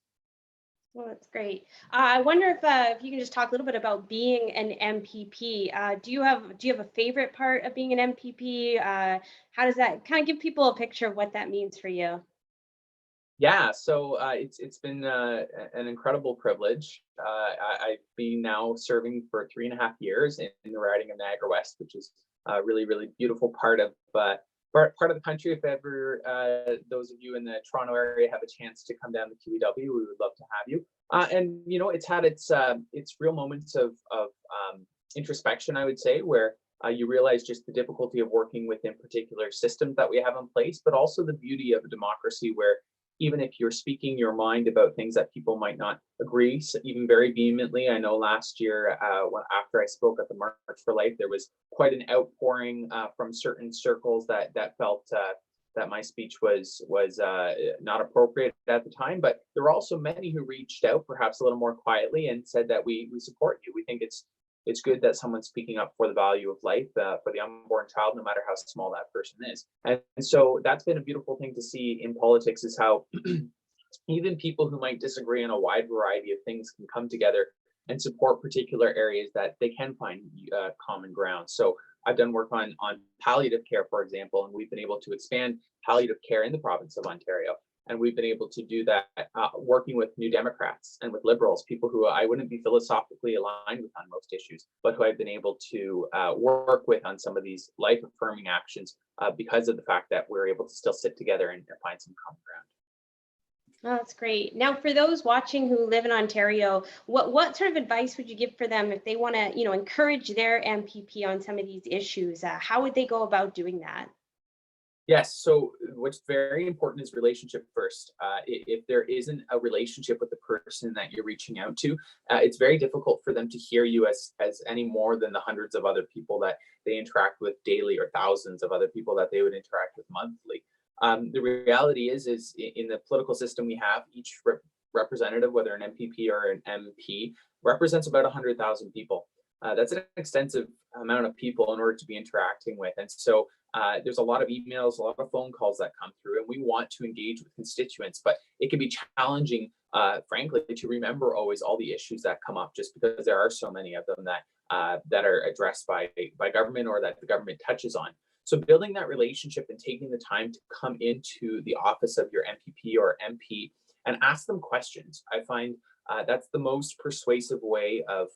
Well, that's great. I wonder if you can just talk a little bit about being an MPP. Do you have a favorite part of being an MPP? How does that kind of give people a picture of what that means for you? Yeah, so it's been an incredible privilege. I've been now serving for 3.5 years in the riding of Niagara West, which is a really, really beautiful part of the country. If ever those of you in the Toronto area have a chance to come down to QEW, we would love to have you. And you know, it's had its real moments of introspection, I would say, where you realize just the difficulty of working within particular systems that we have in place, but also the beauty of a democracy where even if you're speaking your mind about things that people might not agree, so even very vehemently. I know last year, after I spoke at the March for Life, there was quite an outpouring from certain circles that felt that my speech was not appropriate at the time. But there were also many who reached out, perhaps a little more quietly, and said that we support you. We think it's good that someone's speaking up for the value of life for the unborn child, no matter how small that person is. And so that's been a beautiful thing to see in politics, is how even people who might disagree on a wide variety of things can come together and support particular areas that they can find common ground. So I've done work on palliative care, for example, and we've been able to expand palliative care in the province of Ontario. And we've been able to do that working with New Democrats and with Liberals, people who I wouldn't be philosophically aligned with on most issues, but who I've been able to work with on some of these life-affirming actions because of the fact that we're able to still sit together and find some common ground. Oh, that's great. Now, for those watching who live in Ontario, what sort of advice would you give for them if they want to, encourage their MPP on some of these issues? How would they go about doing that? Yes. So what's very important is relationship first. If there isn't a relationship with the person that you're reaching out to, it's very difficult for them to hear you as any more than the hundreds of other people that they interact with daily, or thousands of other people that they would interact with monthly. The reality is in the political system we have, each representative, whether an MPP or an MP, represents about 100,000 people. That's an extensive amount of people in order to be interacting with. And so there's a lot of emails, a lot of phone calls that come through, and we want to engage with constituents, but it can be challenging, frankly, to remember always all the issues that come up, just because there are so many of them that are addressed by government or that the government touches on. So building that relationship and taking the time to come into the office of your MPP or MP and ask them questions. I find that's the most persuasive way of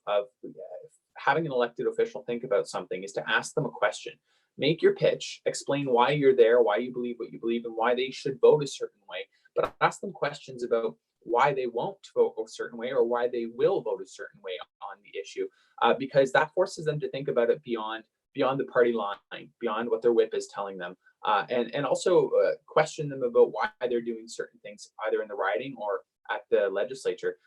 having an elected official think about something, is to ask them a question. Make your pitch, explain why you're there, why you believe what you believe, and why they should vote a certain way. But ask them questions about why they won't vote a certain way, or why they will vote a certain way on the issue, because that forces them to think about it beyond the party line, beyond what their whip is telling them, and also question them about why they're doing certain things, either in the riding or at the legislature.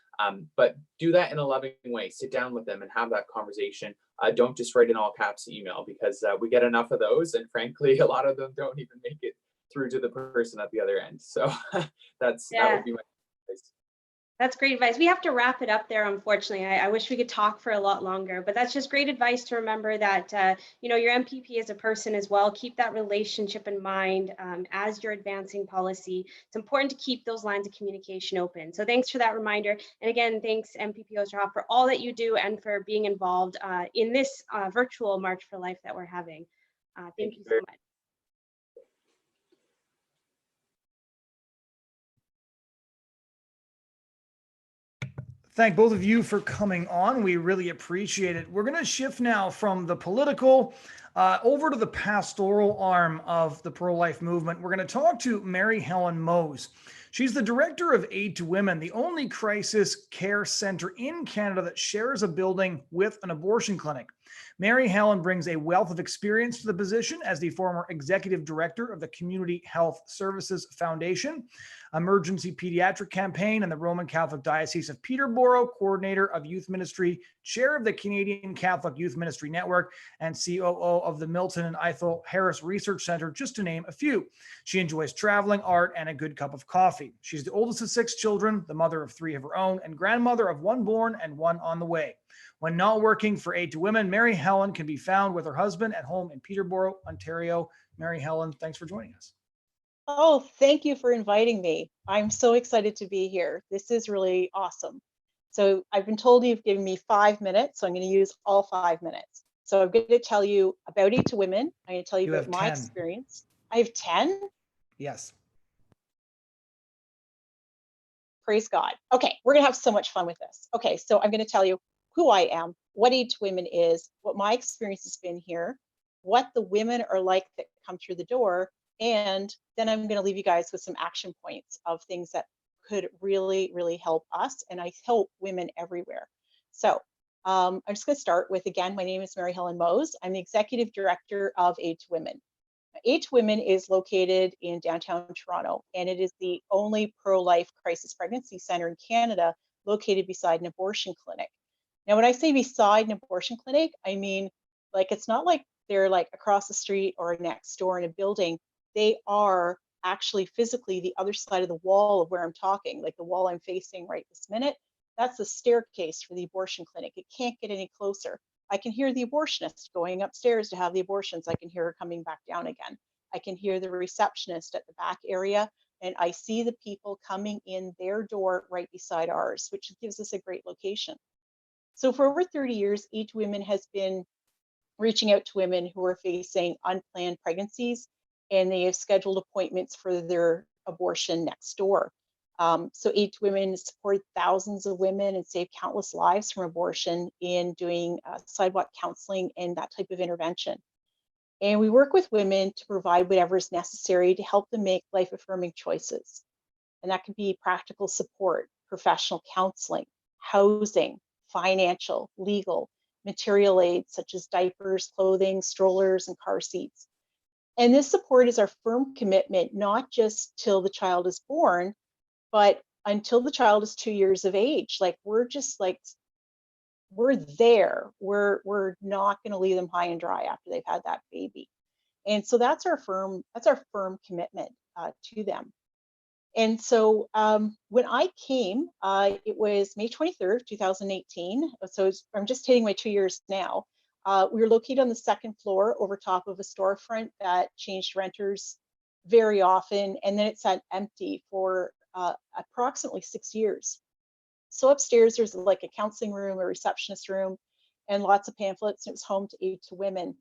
But do that in a loving way. Sit down with them and have that conversation. Don't just write in all caps email, because we get enough of those, and frankly, a lot of them don't even make it through to the person at the other end. So that would be my advice. That's great advice. We have to wrap it up there, unfortunately. I wish we could talk for a lot longer, but that's just great advice to remember that, your MPP is a person as well. Keep that relationship in mind as you're advancing policy. It's important to keep those lines of communication open. So thanks for that reminder. And again, thanks MPP Oosterhoff for all that you do and for being involved in this virtual March for Life that we're having. Thank you so much. Thank both of you for coming on. We really appreciate it. We're going to shift now from the political over to the pastoral arm of the pro-life movement. We're going to talk to Mary Helen Mose. She's the director of Aid to Women, the only crisis care center in Canada that shares a building with an abortion clinic. Mary Helen brings a wealth of experience to the position as the former executive director of the Community Health Services Foundation, Emergency Pediatric Campaign, and the Roman Catholic Diocese of Peterborough, coordinator of youth ministry, chair of the Canadian Catholic Youth Ministry Network, and COO of the Milton and Ethel Harris Research Center, just to name a few. She enjoys traveling, art, and a good cup of coffee. She's the oldest of 6 children, the mother of 3 of her own, and grandmother of 1 born and 1 on the way. When not working for Aid to Women, Mary Helen can be found with her husband at home in Peterborough, Ontario. Mary Helen, thanks for joining us. Oh, thank you for inviting me. I'm so excited to be here. This is really awesome. So I've been told you've given me 5 minutes, so I'm going to use all 5 minutes. So I'm going to tell you about Aid to Women. I'm going to tell you about my experience. I have 10? Yes. Praise God. Okay, we're going to have so much fun with this. Okay, so I'm going to tell you who I am, what Aid to Women is, what my experience has been here, what the women are like that come through the door, and then I'm going to leave you guys with some action points of things that could really, really help us, and I help women everywhere. So I'm just going to start with, again, my name is Mary Helen Mose. I'm the executive director of Aid to Women. Aid to Women is located in downtown Toronto, and it is the only pro-life crisis pregnancy center in Canada located beside an abortion clinic. Now, when I say beside an abortion clinic, I mean, like, it's not like they're like across the street or next door in a building. They are actually physically the other side of the wall of where I'm talking, like the wall I'm facing right this minute. That's the staircase for the abortion clinic. It can't get any closer. I can hear the abortionist going upstairs to have the abortions. I can hear her coming back down again. I can hear the receptionist at the back area, and I see the people coming in their door right beside ours, which gives us a great location. So for over 30 years, Aid to Women has been reaching out to women who are facing unplanned pregnancies, and they have scheduled appointments for their abortion next door. So Aid to Women has supported thousands of women and saved countless lives from abortion in doing sidewalk counseling and that type of intervention. And we work with women to provide whatever is necessary to help them make life-affirming choices. And that could be practical support, professional counseling, housing, financial, legal, material aid such as diapers, clothing, strollers, and car seats. And this support is our firm commitment, not just till the child is born, but until the child is 2 years of age. Like, we're just like, we're there. We're not going to leave them high and dry after they've had that baby. And so that's our firm commitment to them. And so when I came, it was May 23rd, 2018. So I'm just hitting my 2 years now. We were located on the 2nd floor over top of a storefront that changed renters very often. And then it sat empty for approximately 6 years. So upstairs, there's like a counseling room, a receptionist room, and lots of pamphlets. And it was home to Aid to Women.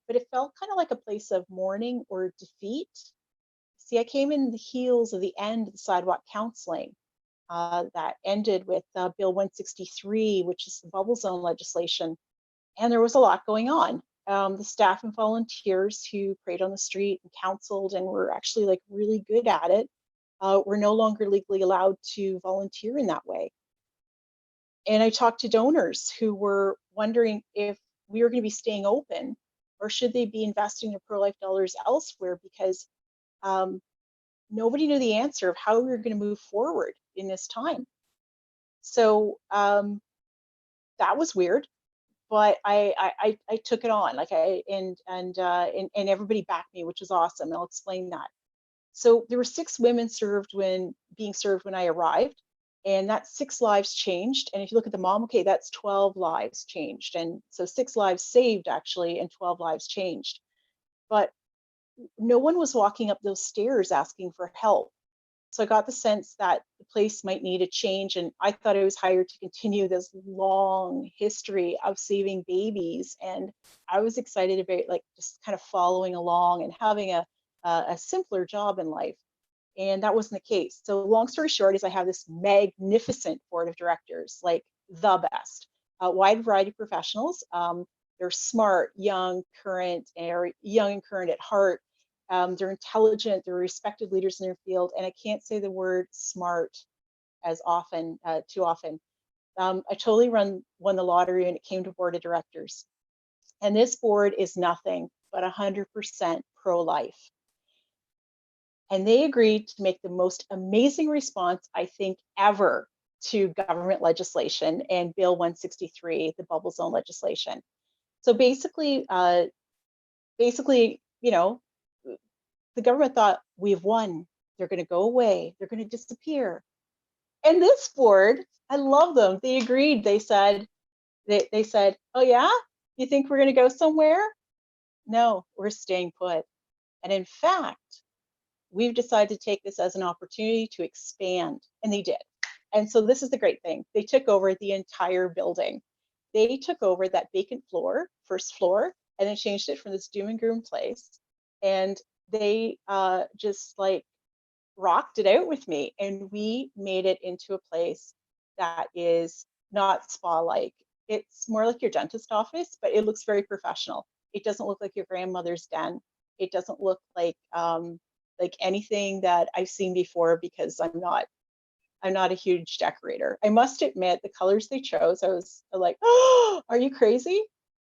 But it felt kind of like a place of mourning or defeat. See, I came in the heels of the end of the sidewalk counseling that ended with Bill 163, which is the bubble zone legislation. And there was a lot going on. The staff and volunteers who prayed on the street and counseled and were actually like really good at it were no longer legally allowed to volunteer in that way. And I talked to donors who were wondering if we were going to be staying open or should they be investing their pro-life dollars elsewhere, because nobody knew the answer of how we were going to move forward in this time. So that was weird, but I took it on, like and everybody backed me, which was awesome. I'll explain that. So there were 6 women being served when I arrived, And that's 6 lives changed. And if you look at the mom, okay, that's 12 lives changed. And so 6 lives saved actually, and 12 lives changed. But no one was walking up those stairs asking for help. So I got the sense that the place might need a change. And I thought I was hired to continue this long history of saving babies. And I was excited about like just kind of following along and having a simpler job in life. And that wasn't the case. So long story short is I have this magnificent board of directors, like the best, a wide variety of professionals. They're smart, young, current, or young and current at heart. They're intelligent, they're respected leaders in their field. And I can't say the word smart as often, too often. I totally won the lottery when it came to board of directors. And this board is nothing but 100% pro-life. And they agreed to make the most amazing response, I think, ever to government legislation and Bill 163, the bubble zone legislation. So basically, you know, the government thought, we've won. They're going to go away. They're going to disappear. And this board, I love them. They agreed. They said, oh yeah, you think we're going to go somewhere? No, we're staying put. And in fact, we've decided to take this as an opportunity to expand, and they did. And so this is the great thing. They took over the entire building. They took over that vacant floor, first floor, and then changed it from this doom and gloom place. And they just like rocked it out with me. And we made it into a place that is not spa-like. It's more like your dentist office, but it looks very professional. It doesn't look like your grandmother's den. It doesn't look like anything that I've seen before, because I'm not a huge decorator. I must admit, the colors they chose, I was like, oh, are you crazy?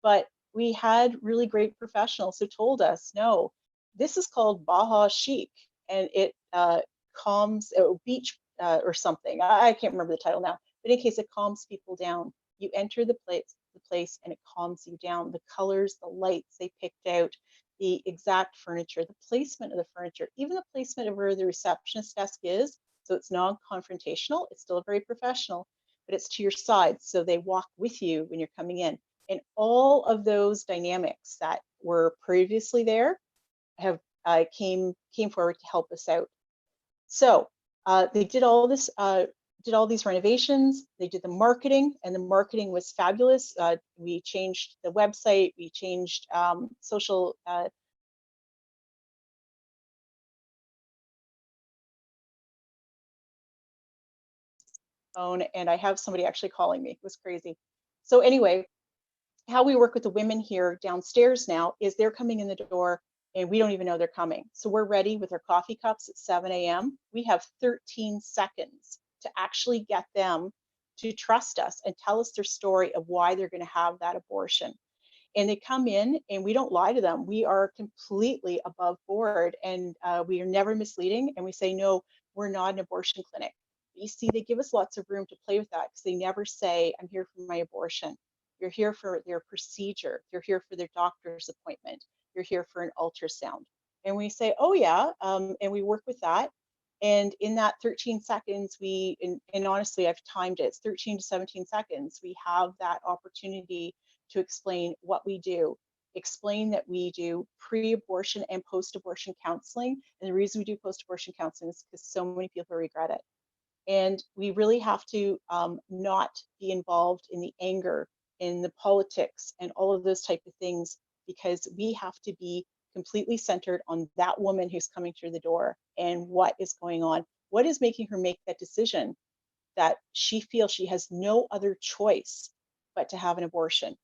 But we had really great professionals who told us, no, this is called Baja Chic, and it calms, beach or something. I can't remember the title now, but in case, it calms people down. You enter the place and it calms you down. The colors, the lights they picked out, the exact furniture, the placement of the furniture, even the placement of where the receptionist desk is. So it's non-confrontational. It's still very professional, but it's to your side. So they walk with you when you're coming in. And all of those dynamics that were previously there have came forward to help us out. So they did all this, did all these renovations. They did the marketing, and the marketing was fabulous. We changed the website. We changed social. Phone, and I have somebody actually calling me. It was crazy. So anyway, how we work with the women here downstairs now is they're coming in the door and we don't even know they're coming. So we're ready with our coffee cups at 7 a.m. We have 13 seconds to actually get them to trust us and tell us their story of why they're going to have that abortion. And they come in and we don't lie to them. We are completely above board, and we are never misleading. And we say, no, we're not an abortion clinic. But you see, they give us lots of room to play with that, because they never say, I'm here for my abortion. You're here for their procedure. You're here for their doctor's appointment. You're here for an ultrasound. And we say, oh yeah, and we work with that. And in that 13 seconds, and honestly, I've timed it, it's 13 to 17 seconds, we have that opportunity to explain what we do, explain that we do pre-abortion and post-abortion counseling. And the reason we do post-abortion counseling is because so many people regret it. And we really have to not be involved in the anger, in the politics, and all of those type of things, because we have to be completely centered on that woman who's coming through the door and what is going on. What is making her make that decision that she feels she has no other choice but to have an abortion?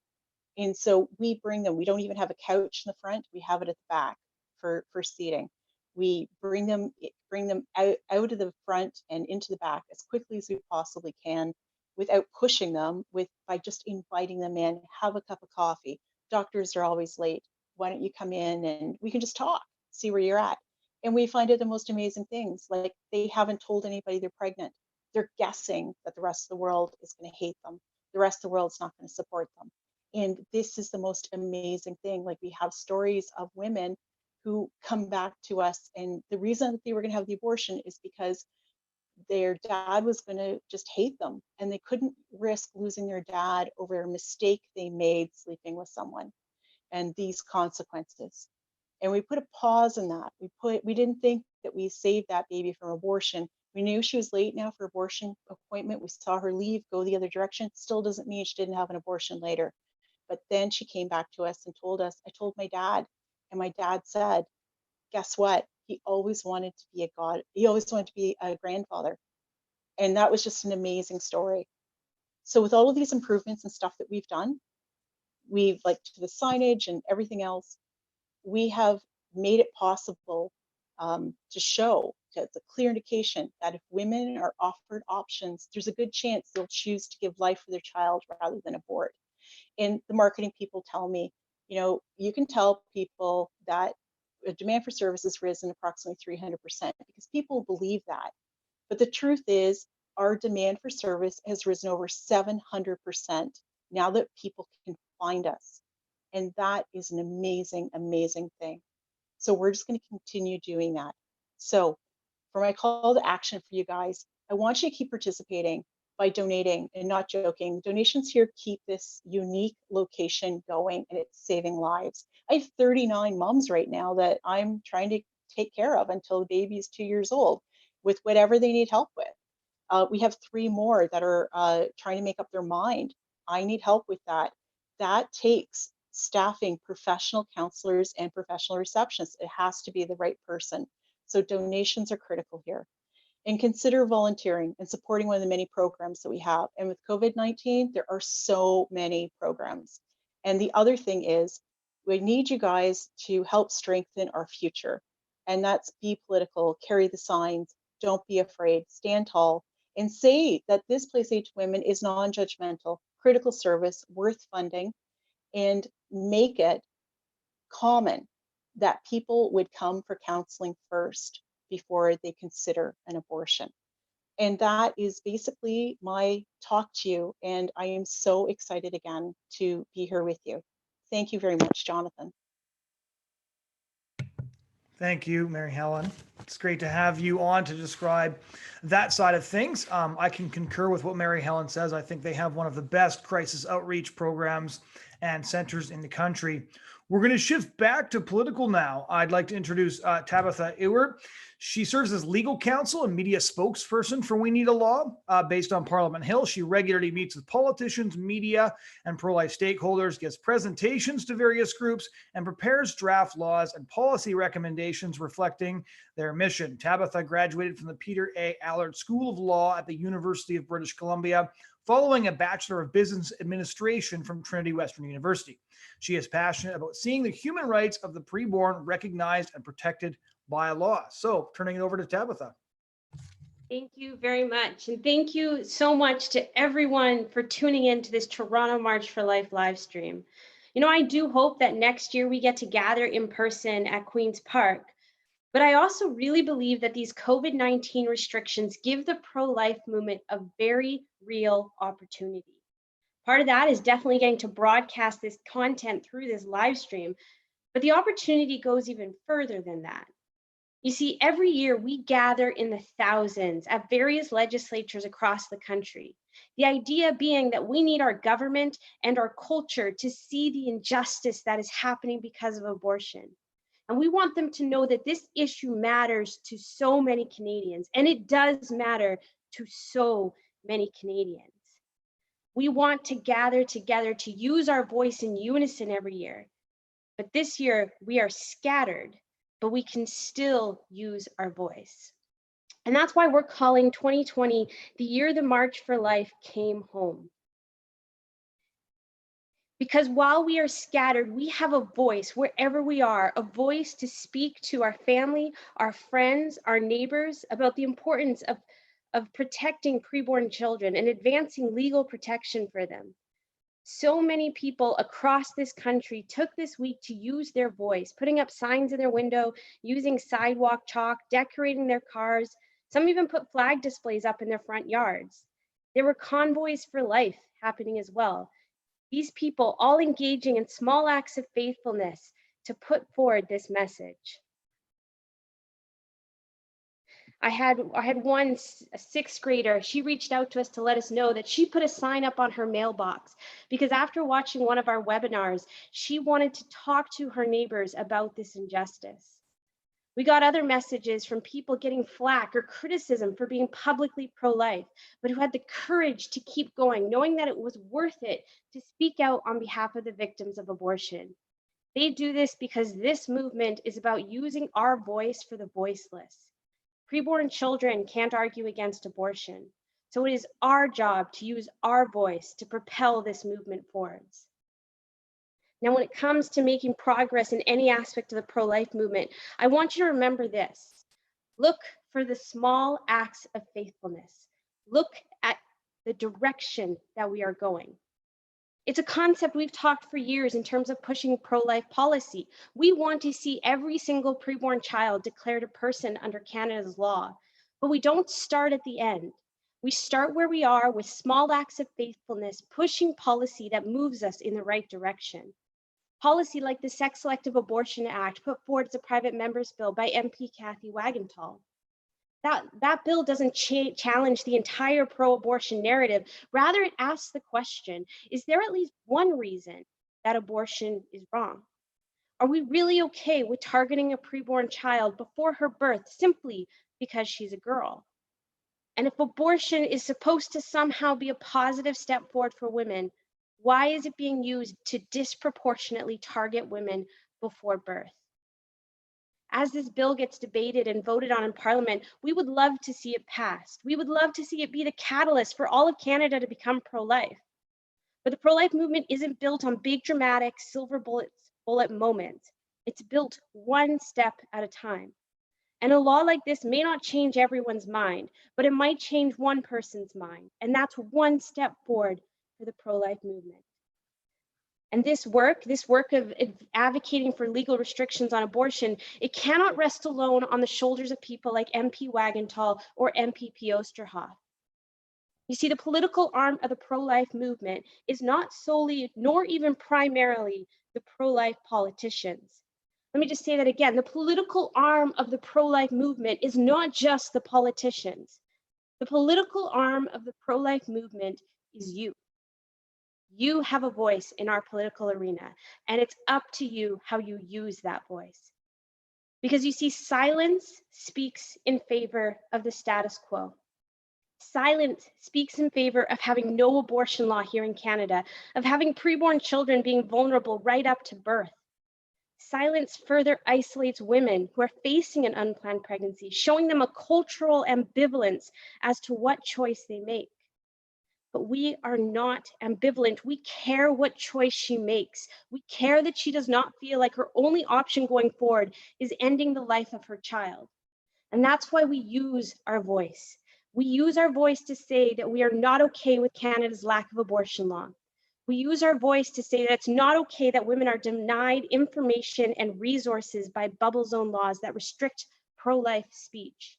And so we bring them. We don't even have a couch in the front. We have it at the back for seating. We bring them out of the front and into the back as quickly as we possibly can, without pushing them, by just inviting them in. Have a cup of coffee. Doctors are always late. Why don't you come in and we can just talk, see where you're at. And we find out the most amazing things, like they haven't told anybody they're pregnant. They're guessing that the rest of the world is going to hate them. The rest of the world's not going to support them. And this is the most amazing thing. Like, we have stories of women who come back to us, and the reason that they were going to have the abortion is because their dad was going to just hate them, and they couldn't risk losing their dad over a mistake they made sleeping with someone and these consequences. And we put a pause in that. We didn't think that we saved that baby from abortion. We knew she was late now for abortion appointment. We saw her leave, go the other direction. Still doesn't mean she didn't have an abortion later. But then she came back to us and told us, I told my dad, and my dad said, guess what? He always wanted to be he always wanted to be a grandfather. And that was just an amazing story. So with all of these improvements and stuff that we've done, we've like to the signage and everything else, we have made it possible to show the clear indication that if women are offered options, there's a good chance they'll choose to give life for their child rather than abort. And the marketing people tell me, you know, you can tell people that a demand for service has risen approximately 300% because people believe that. But the truth is, our demand for service has risen over 700% now that people can find us. And that is an amazing, amazing thing. So we're just going to continue doing that. So for my call to action for you guys, I want you to keep participating by donating, and not joking. Donations here keep this unique location going, and it's saving lives. I have 39 moms right now that I'm trying to take care of until the baby is 2 years old with whatever they need help with. We have 3 more that are trying to make up their mind. I need help with that. That takes staffing professional counselors and professional receptionists. It has to be the right person. So donations are critical here. And consider volunteering and supporting one of the many programs that we have. And with COVID-19, there are so many programs. And the other thing is, we need you guys to help strengthen our future. And that's be political, carry the signs, don't be afraid, stand tall, and say that this Place Aid to Women is non-judgmental, critical service, worth funding, and make it common that people would come for counseling first before they consider an abortion. And that is basically my talk to you. And I am so excited again to be here with you. Thank you very much, Jonathan. Thank you, Mary Helen. It's great to have you on to describe that side of things. I can concur with what Mary Helen says. I think they have one of the best crisis outreach programs and centers in the country. We're going to shift back to political now. I'd like to introduce Tabitha Ewert. She serves as legal counsel and media spokesperson for We Need a Law based on Parliament Hill. She regularly meets with politicians, media, and pro-life stakeholders, gives presentations to various groups, and prepares draft laws and policy recommendations reflecting their mission. Tabitha graduated from the Peter A. Allard School of Law at the University of British Columbia, following a Bachelor of Business Administration from Trinity Western University. She is passionate about seeing the human rights of the preborn recognized and protected by law. So turning it over to Tabitha. Thank you very much. And thank you so much to everyone for tuning in to this Toronto March for Life live stream. You know, I do hope that next year we get to gather in person at Queen's Park. But I also really believe that these COVID-19 restrictions give the pro-life movement a very real opportunity. Part of that is definitely getting to broadcast this content through this live stream, but the opportunity goes even further than that. You see, every year we gather in the thousands at various legislatures across the country. The idea being that we need our government and our culture to see the injustice that is happening because of abortion. And we want them to know that this issue matters to so many Canadians, and it does matter to so many Canadians. We want to gather together to use our voice in unison every year. But this year we are scattered, but we can still use our voice. And that's why we're calling 2020 the year the March for Life came home. Because while we are scattered, we have a voice wherever we are, a voice to speak to our family, our friends, our neighbors about the importance of protecting preborn children and advancing legal protection for them. So many people across this country took this week to use their voice, putting up signs in their window, using sidewalk chalk, decorating their cars. Some even put flag displays up in their front yards. There were convoys for life happening as well. These people all engaging in small acts of faithfulness to put forward this message. I had one a sixth grader. She reached out to us to let us know that she put a sign up on her mailbox because after watching one of our webinars, she wanted to talk to her neighbors about this injustice. We got other messages from people getting flack or criticism for being publicly pro-life, but who had the courage to keep going, knowing that it was worth it to speak out on behalf of the victims of abortion. They do this because this movement is about using our voice for the voiceless. Preborn children can't argue against abortion, so it is our job to use our voice to propel this movement forwards. Now, when it comes to making progress in any aspect of the pro-life movement, I want you to remember this. Look for the small acts of faithfulness. Look at the direction that we are going. It's a concept we've talked for years in terms of pushing pro-life policy. We want to see every single preborn child declared a person under Canada's law, but we don't start at the end. We start where we are with small acts of faithfulness, pushing policy that moves us in the right direction. Policy like the Sex Selective Abortion Act put forward as a private member's bill by MP Cathay Wagantall. That bill doesn't challenge the entire pro-abortion narrative. Rather, it asks the question, is there at least one reason that abortion is wrong? Are we really okay with targeting a preborn child before her birth simply because she's a girl? And if abortion is supposed to somehow be a positive step forward for women, why is it being used to disproportionately target women before birth? As this bill gets debated and voted on in Parliament, we would love to see it passed. We would love to see it be the catalyst for all of Canada to become pro-life. But the pro-life movement isn't built on big, dramatic, silver bullet moments. It's built one step at a time. And a law like this may not change everyone's mind, but it might change one person's mind. And that's one step forward for the pro-life movement. And this work of advocating for legal restrictions on abortion, it cannot rest alone on the shoulders of people like MP Wagantall or MPP Oosterhoff. You see, the political arm of the pro-life movement is not solely, nor even primarily, the pro-life politicians. Let me just say that again. The political arm of the pro-life movement is not just the politicians. The political arm of the pro-life movement is you. You have a voice in our political arena, and it's up to you how you use that voice. Because you see, silence speaks in favor of the status quo. Silence speaks in favor of having no abortion law here in Canada, of having preborn children being vulnerable right up to birth. Silence further isolates women who are facing an unplanned pregnancy, showing them a cultural ambivalence as to what choice they make. But we are not ambivalent. We care what choice she makes. We care that she does not feel like her only option going forward is ending the life of her child. And that's why we use our voice. We use our voice to say that we are not okay with Canada's lack of abortion law. We use our voice to say that it's not okay that women are denied information and resources by bubble zone laws that restrict pro-life speech.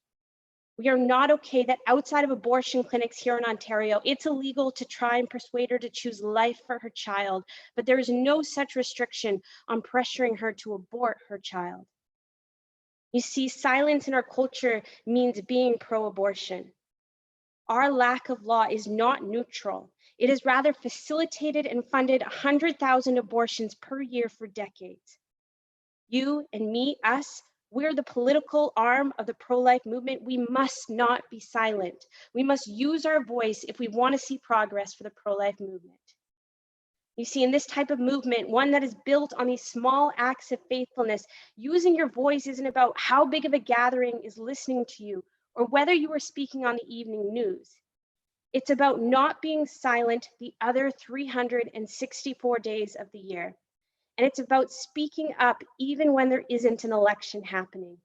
We are not okay that outside of abortion clinics here in Ontario, it's illegal to try and persuade her to choose life for her child, but there is no such restriction on pressuring her to abort her child. You see, silence in our culture means being pro-abortion. Our lack of law is not neutral. It has rather facilitated and funded 100,000 abortions per year for decades. You and me, us, we're the political arm of the pro-life movement. We must not be silent. We must use our voice if we want to see progress for the pro-life movement. You see, in this type of movement, one that is built on these small acts of faithfulness, using your voice isn't about how big of a gathering is listening to you or whether you are speaking on the evening news. It's about not being silent the other 364 days of the year. And it's about speaking up even when there isn't an election happening.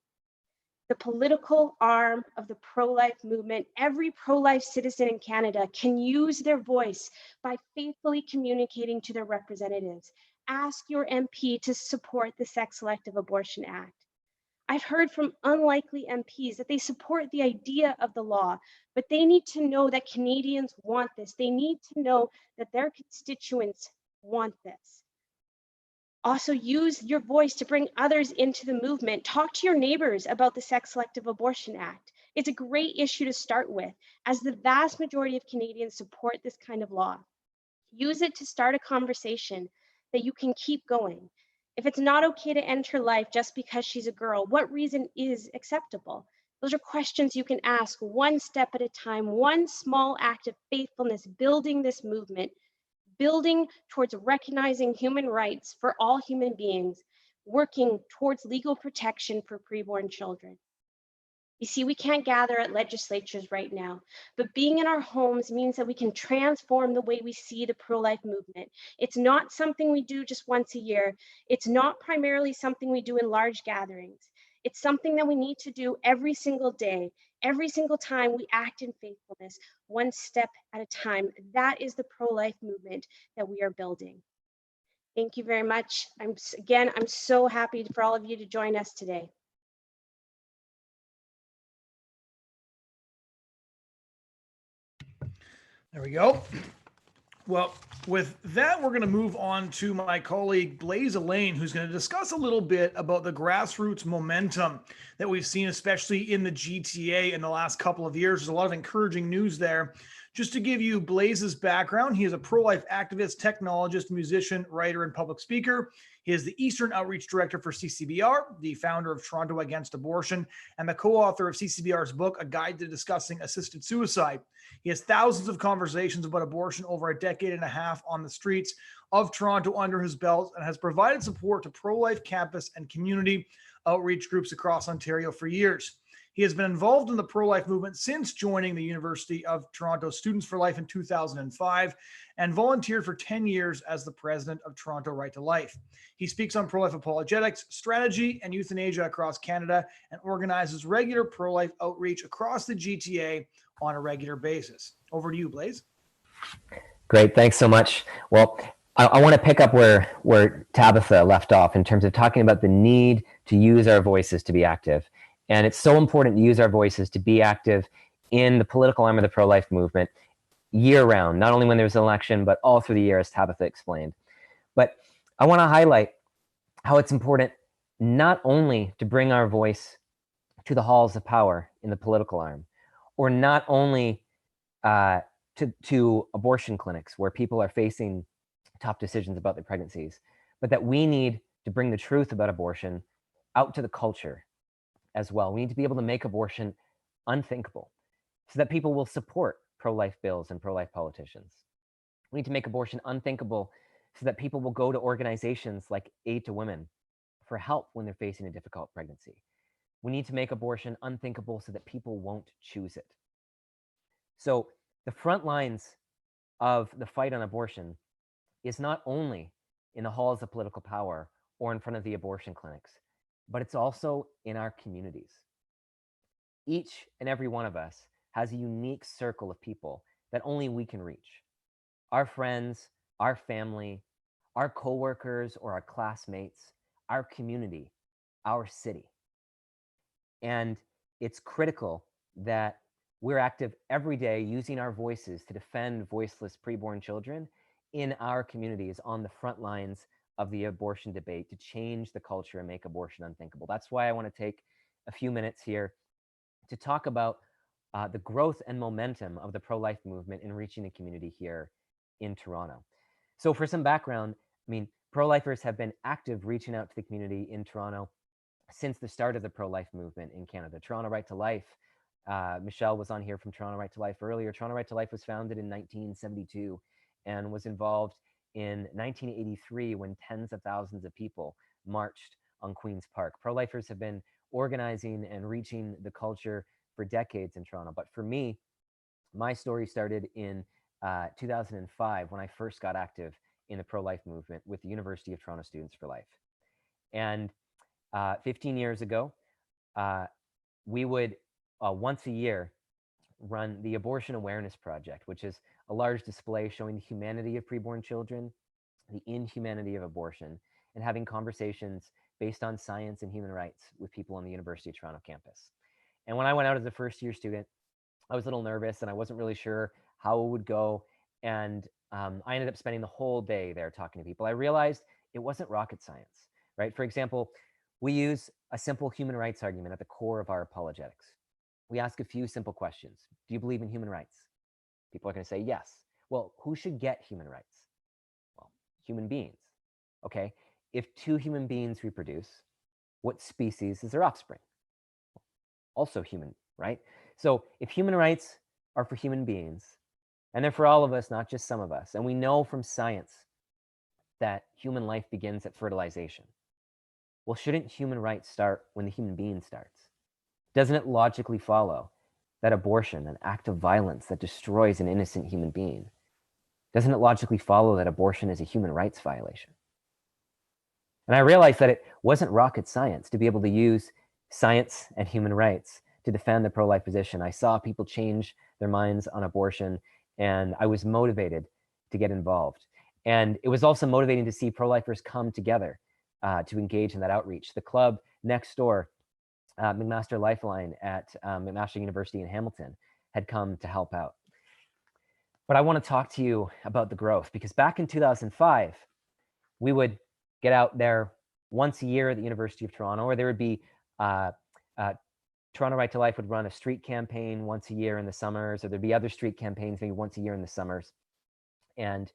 The political arm of the pro-life movement, every pro-life citizen in Canada can use their voice by faithfully communicating to their representatives. Ask your MP to support the Sex Selective Abortion Act. I've heard from unlikely MPs that they support the idea of the law, but they need to know that Canadians want this. They need to know that their constituents want this. Also, use your voice to bring others into the movement. Talk to your neighbors about the Sex Selective Abortion Act. It's a great issue to start with, as the vast majority of Canadians support this kind of law. Use it to start a conversation that you can keep going. If it's not okay to end her life just because she's a girl, what reason is acceptable? Those are questions you can ask one step at a time, one small act of faithfulness, building this movement, building towards recognizing human rights for all human beings, working towards legal protection for preborn children. You see, we can't gather at legislatures right now, but being in our homes means that we can transform the way we see the pro-life movement. It's not something we do just once a year. It's not primarily something we do in large gatherings. It's something that we need to do every single day, every single time we act in faithfulness, one step at a time. That is the pro-life movement that we are building. Thank you very much. I'm so happy for all of you to join us today. There we go. Well, with that, we're going to move on to my colleague Blaise Elaine, who's going to discuss a little bit about the grassroots momentum that we've seen, especially in the GTA in the last couple of years. There's a lot of encouraging news there. Just to give you Blaise's background, he is a pro-life activist, technologist, musician, writer, and public speaker. He is the Eastern Outreach Director for CCBR, the founder of Toronto Against Abortion, and the co-author of CCBR's book, A Guide to Discussing Assisted Suicide. He has thousands of conversations about abortion over a decade and a half on the streets of Toronto under his belt, and has provided support to pro-life campus and community outreach groups across Ontario for years. He has been involved in the pro-life movement since joining the University of Toronto Students for Life in 2005 and volunteered for 10 years as the president of Toronto Right to Life. He speaks on pro-life apologetics, strategy, and euthanasia across Canada and organizes regular pro-life outreach across the GTA on a regular basis. Over to you, Blaise. Great, thanks so much. Well, I want to pick up where Tabitha left off in terms of talking about the need to use our voices to be active. And it's so important to use our voices to be active in the political arm of the pro-life movement year-round, not only when there's an election, but all through the year, as Tabitha explained. But I want to highlight how it's important not only to bring our voice to the halls of power in the political arm, or not only to abortion clinics where people are facing tough decisions about their pregnancies, but that we need to bring the truth about abortion out to the culture as well. We need to be able to make abortion unthinkable so that people will support pro-life bills and pro-life politicians. We need to make abortion unthinkable so that people will go to organizations like Aid to Women for help when they're facing a difficult pregnancy. We need to make abortion unthinkable so that people won't choose it. So the front lines of the fight on abortion is not only in the halls of political power or in front of the abortion clinics, but it's also in our communities. Each and every one of us has a unique circle of people that only we can reach. Our friends, our family, our coworkers or our classmates, our community, our city. And it's critical that we're active every day using our voices to defend voiceless preborn children in our communities on the front lines of the abortion debate to change the culture and make abortion unthinkable. That's why I want to take a few minutes here to talk about the growth and momentum of the pro-life movement in reaching the community here in Toronto. So for some background, I mean, pro-lifers have been active reaching out to the community in Toronto since the start of the pro-life movement in Canada. Toronto Right to Life, Michelle was on here from Toronto Right to Life earlier. Toronto Right to Life was founded in 1972 and was involved in 1983 when tens of thousands of people marched on Queen's Park. Pro-lifers have been organizing and reaching the culture for decades in Toronto. But for me, my story started in 2005 when I first got active in the pro-life movement with the University of Toronto Students for Life. And 15 years ago, we would once a year run the Abortion Awareness Project, which is a large display showing the humanity of preborn children, the inhumanity of abortion, and having conversations based on science and human rights with people on the University of Toronto campus. And when I went out as a first-year student, I was a little nervous and I wasn't really sure how it would go. And I ended up spending the whole day there talking to people. I realized it wasn't rocket science, right? For example, we use a simple human rights argument at the core of our apologetics. we ask a few simple questions. Do you believe in human rights? People are going to say yes. Well, who should get human rights? Well, human beings. Okay, if two human beings reproduce, what species is their offspring? Also human, right? So if human rights are for human beings, and they're for all of us, not just some of us, and we know from science that human life begins at fertilization, well, shouldn't human rights start when the human being starts? Doesn't it logically follow that abortion, an act of violence that destroys an innocent human being, doesn't it logically follow that abortion is a human rights violation? And I realized that it wasn't rocket science to be able to use science and human rights to defend the pro-life position. I saw people change their minds on abortion, and I was motivated to get involved. And it was also motivating to see pro-lifers come together to engage in that outreach. The club next door, McMaster Lifeline at McMaster University in Hamilton, had come to help out. But I want to talk to you about the growth, because back in 2005, we would get out there once a year at the University of Toronto, or there would be Toronto Right to Life would run a street campaign once a year in the summers, or there'd be other street campaigns maybe once a year in the summers. And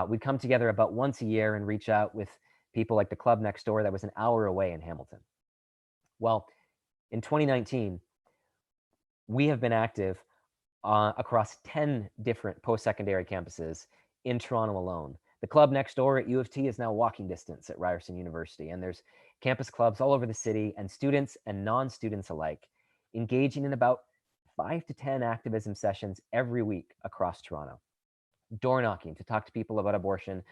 we'd come together about once a year and reach out with people like the club next door that was an hour away in Hamilton. Well, in 2019, we have been active across 10 different post-secondary campuses in Toronto alone. The club next door at U of T is now walking distance at Ryerson University, and there's campus clubs all over the city, and students and non-students alike engaging in about 5 to 10 activism sessions every week across Toronto. Door knocking to talk to people about abortion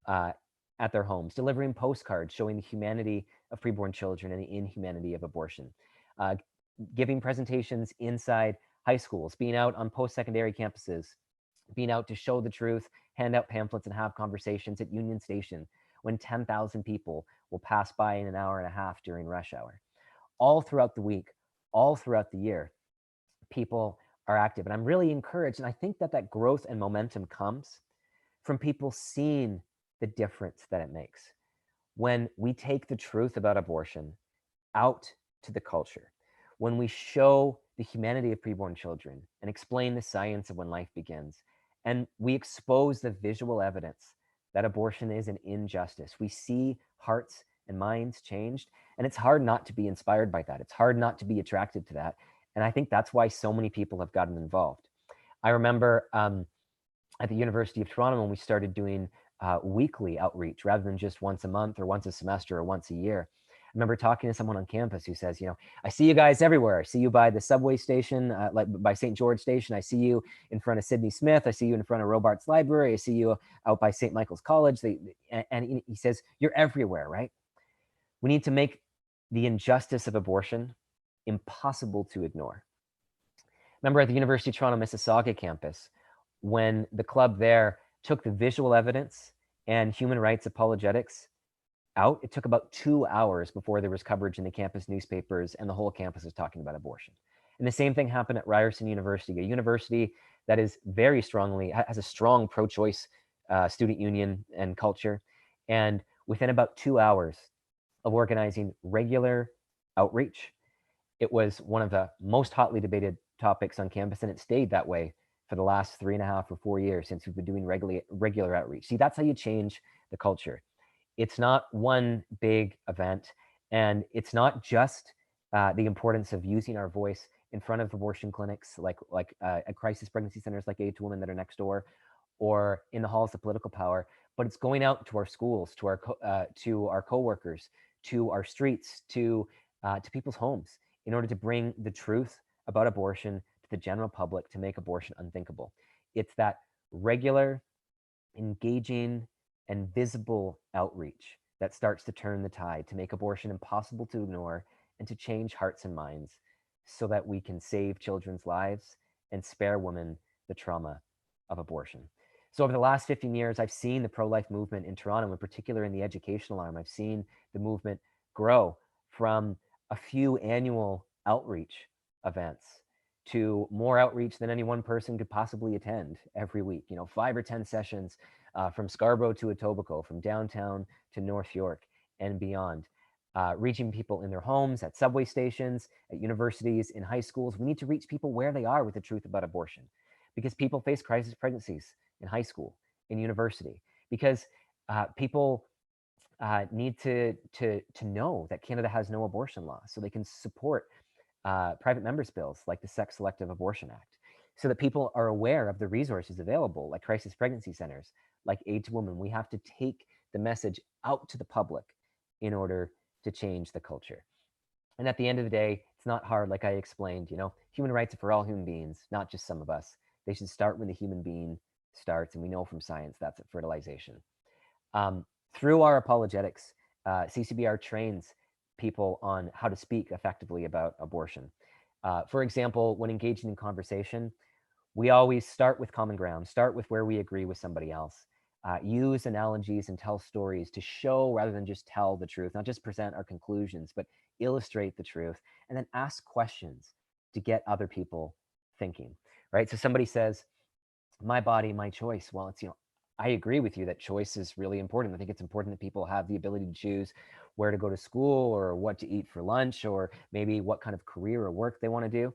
at their homes, delivering postcards showing the humanity of preborn children and the inhumanity of abortion, giving presentations inside high schools, being out on post-secondary campuses, being out to show the truth, hand out pamphlets, and have conversations at Union Station when 10,000 people will pass by in an hour and a half during rush hour. All throughout the week, all throughout the year, people are active. And I'm really encouraged, and I think that that growth and momentum comes from people seeing the difference that it makes when we take the truth about abortion out to the culture, when we show the humanity of preborn children and explain the science of when life begins, and we expose the visual evidence that abortion is an injustice. We see hearts and minds changed, and it's hard not to be inspired by that. It's hard not to be attracted to that. And I think that's why so many people have gotten involved. I remember at the University of Toronto when we started doing weekly outreach rather than just once a month or once a semester or once a year. I remember talking to someone on campus who says, you know, I see you guys everywhere. I see you by the subway station, like by St. George Station. I see you in front of Sydney Smith. I see you in front of Robarts Library. I see you out by St. Michael's College. And he says, you're everywhere, right? We need to make the injustice of abortion impossible to ignore. Remember at the University of Toronto Mississauga campus, when the club there took the visual evidence and human rights apologetics out, it took about 2 hours before there was coverage in the campus newspapers and the whole campus was talking about abortion. And the same thing happened at Ryerson University, a university that is very strongly, has a strong pro-choice student union and culture. And within about 2 hours of organizing regular outreach, it was one of the most hotly debated topics on campus, and it stayed that way for the last 3.5 or 4 years since we've been doing regular outreach. See, that's how you change the culture. It's not one big event, and it's not just the importance of using our voice in front of abortion clinics like at crisis pregnancy centers like Aid to Women that are next door, or in the halls of political power, but it's going out to our schools, to our coworkers, to our streets, to people's homes in order to bring the truth about abortion to the general public, to make abortion unthinkable. It's that regular, engaging, and visible outreach that starts to turn the tide, to make abortion impossible to ignore, and to change hearts and minds so that we can save children's lives and spare women the trauma of abortion. So over the last 15 years, I've seen the pro-life movement in Toronto, in particular in the educational arm. I've seen the movement grow from a few annual outreach events to more outreach than any one person could possibly attend every week. You know, 5 or 10 sessions from Scarborough to Etobicoke, from downtown to North York and beyond. reaching people in their homes, at subway stations, at universities, in high schools. We need to reach people where they are with the truth about abortion, because people face crisis pregnancies in high school, in university, because people need to know that Canada has no abortion law, so they can support private members' bills like the Sex Selective Abortion Act, so that people are aware of the resources available, like crisis pregnancy centers, like Aid to Women. We have to take the message out to the public in order to change the culture. And at the end of the day, it's not hard, like I explained. Human rights are for all human beings, not just some of us. They should start when the human being starts, and we know from science that's at fertilization. Through our apologetics, CCBR trains people on how to speak effectively about abortion. For example, when engaging in conversation, we always start with common ground, start with where we agree with somebody else. Use analogies and tell stories to show rather than just tell the truth, not just present our conclusions, but illustrate the truth, and then ask questions to get other people thinking, right? So somebody says, my body, my choice. Well, it's, I agree with you that choice is really important. I think it's important that people have the ability to choose where to go to school or what to eat for lunch, or maybe what kind of career or work they want to do.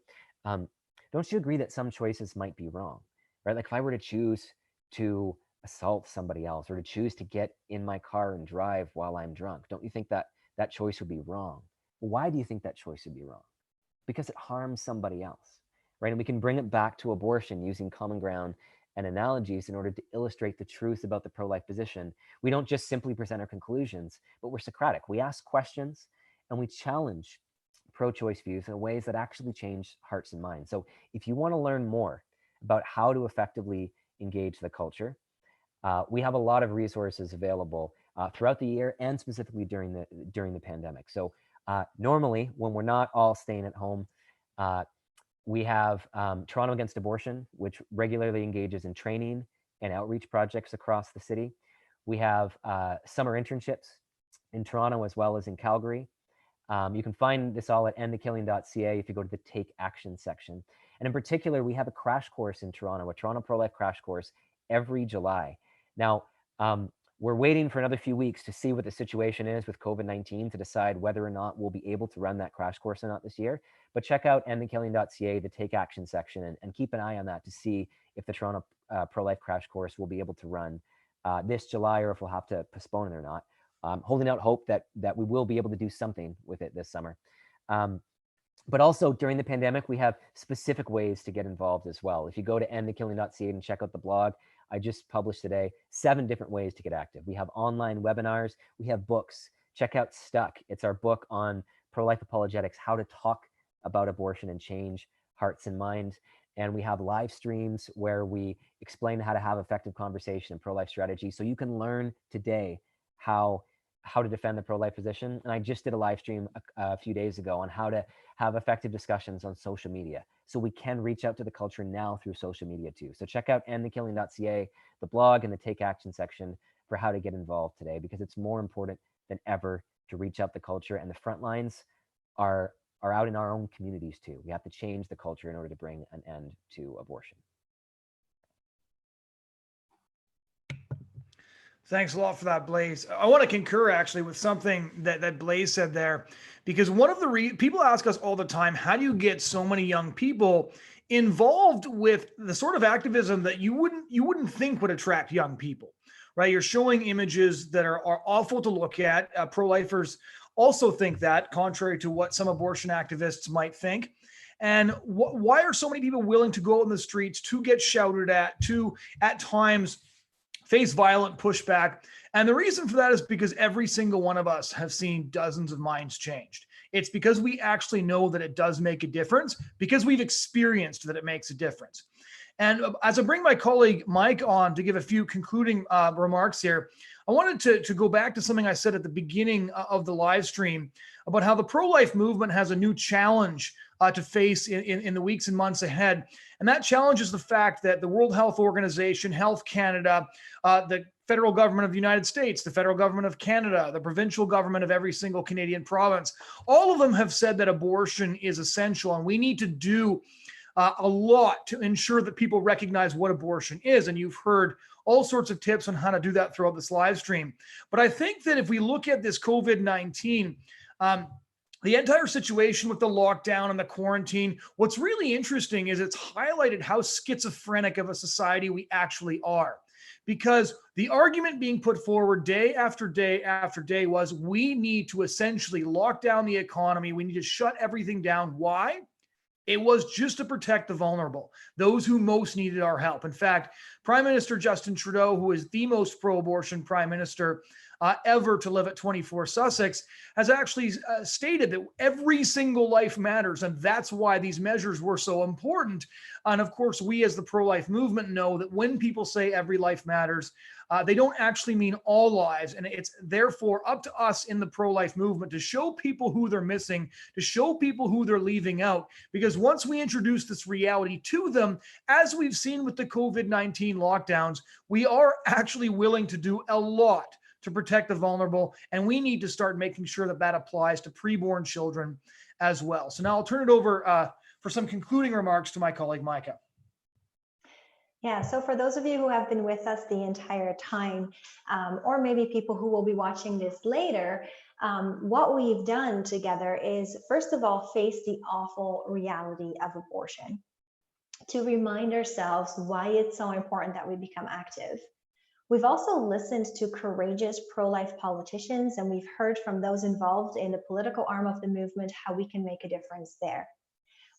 Don't you agree that some choices might be wrong, right? Like if I were to choose to assault somebody else, or to choose to get in my car and drive while I'm drunk, don't you think that that choice would be wrong? Why do you think that choice would be wrong? Because it harms somebody else, right? And we can bring it back to abortion using common ground and analogies in order to illustrate the truth about the pro-life position. We don't just simply present our conclusions, but we're Socratic. We ask questions and we challenge pro-choice views in ways that actually change hearts and minds. So if you want to learn more about how to effectively engage the culture, we have a lot of resources available throughout the year, and specifically during the pandemic. So normally, when we're not all staying at home, we have Toronto Against Abortion, which regularly engages in training and outreach projects across the city. We have summer internships in Toronto as well as in Calgary. You can find this all at endthekilling.ca if you go to the Take Action section. And in particular, we have a crash course in Toronto, a Toronto Pro-Life crash course every July. Now, we're waiting for another few weeks to see what the situation is with COVID-19 to decide whether or not we'll be able to run that crash course or not this year. But check out endthekilling.ca, the Take Action section, and keep an eye on that to see if the Toronto Pro-Life crash course will be able to run this July, or if we'll have to postpone it or not. Holding out hope that we will be able to do something with it this summer. But also during the pandemic, we have specific ways to get involved as well. If you go to endthekilling.ca and check out the blog, I just published today 7 different ways to get active. We have online webinars, we have books. Check out Stuck. It's our book on pro-life apologetics, how to talk about abortion and change hearts and minds. And we have live streams where we explain how to have effective conversation and pro-life strategy. So you can learn today how to defend the pro-life position. And I just did a live stream a few days ago on how to have effective discussions on social media. So we can reach out to the culture now through social media too. So check out endthekilling.ca, the blog, and the Take Action section for how to get involved today, because it's more important than ever to reach out the culture, and the front lines are out in our own communities too. We have to change the culture in order to bring an end to abortion. Thanks a lot for that, Blaise. I want to concur actually with something that Blaise said there, because one of the people ask us all the time, how do you get so many young people involved with the sort of activism that you wouldn't think would attract young people, right? You're showing images that are awful to look at. Pro-lifers also think that, contrary to what some abortion activists might think. And why are so many people willing to go out in the streets, to get shouted at, to at times face violent pushback? And the reason for that is because every single one of us have seen dozens of minds changed. It's because we actually know that it does make a difference, because we've experienced that it makes a difference. And as I bring my colleague Mike on to give a few concluding remarks here, I wanted to go back to something I said at the beginning of the live stream about how the pro-life movement has a new challenge to face in the weeks and months ahead. And that challenge is the fact that the World Health Organization, Health Canada, the federal government of the United States, the federal government of Canada, the provincial government of every single Canadian province, all of them have said that abortion is essential, and we need to do a lot to ensure that people recognize what abortion is. And you've heard all sorts of tips on how to do that throughout this live stream. But I think that if we look at this COVID-19, The entire situation with the lockdown and the quarantine, what's really interesting is it's highlighted how schizophrenic of a society we actually are. Because the argument being put forward day after day after day was we need to essentially lock down the economy. We need to shut everything down. Why? It was just to protect the vulnerable, those who most needed our help. In fact, Prime Minister Justin Trudeau, who is the most pro-abortion prime minister ever to live at 24 Sussex, has actually stated that every single life matters, and that's why these measures were so important. And of course, we as the pro-life movement know that when people say every life matters, they don't actually mean all lives. And it's therefore up to us in the pro-life movement to show people who they're missing, to show people who they're leaving out. Because once we introduce this reality to them, as we've seen with the COVID-19 lockdowns, we are actually willing to do a lot to protect the vulnerable. And we need to start making sure that that applies to preborn children as well. So now I'll turn it over for some concluding remarks to my colleague, Micah. Yeah, so for those of you who have been with us the entire time, or maybe people who will be watching this later, what we've done together is, first of all, face the awful reality of abortion, to remind ourselves why it's so important that we become active. We've also listened to courageous pro-life politicians, and we've heard from those involved in the political arm of the movement how we can make a difference there.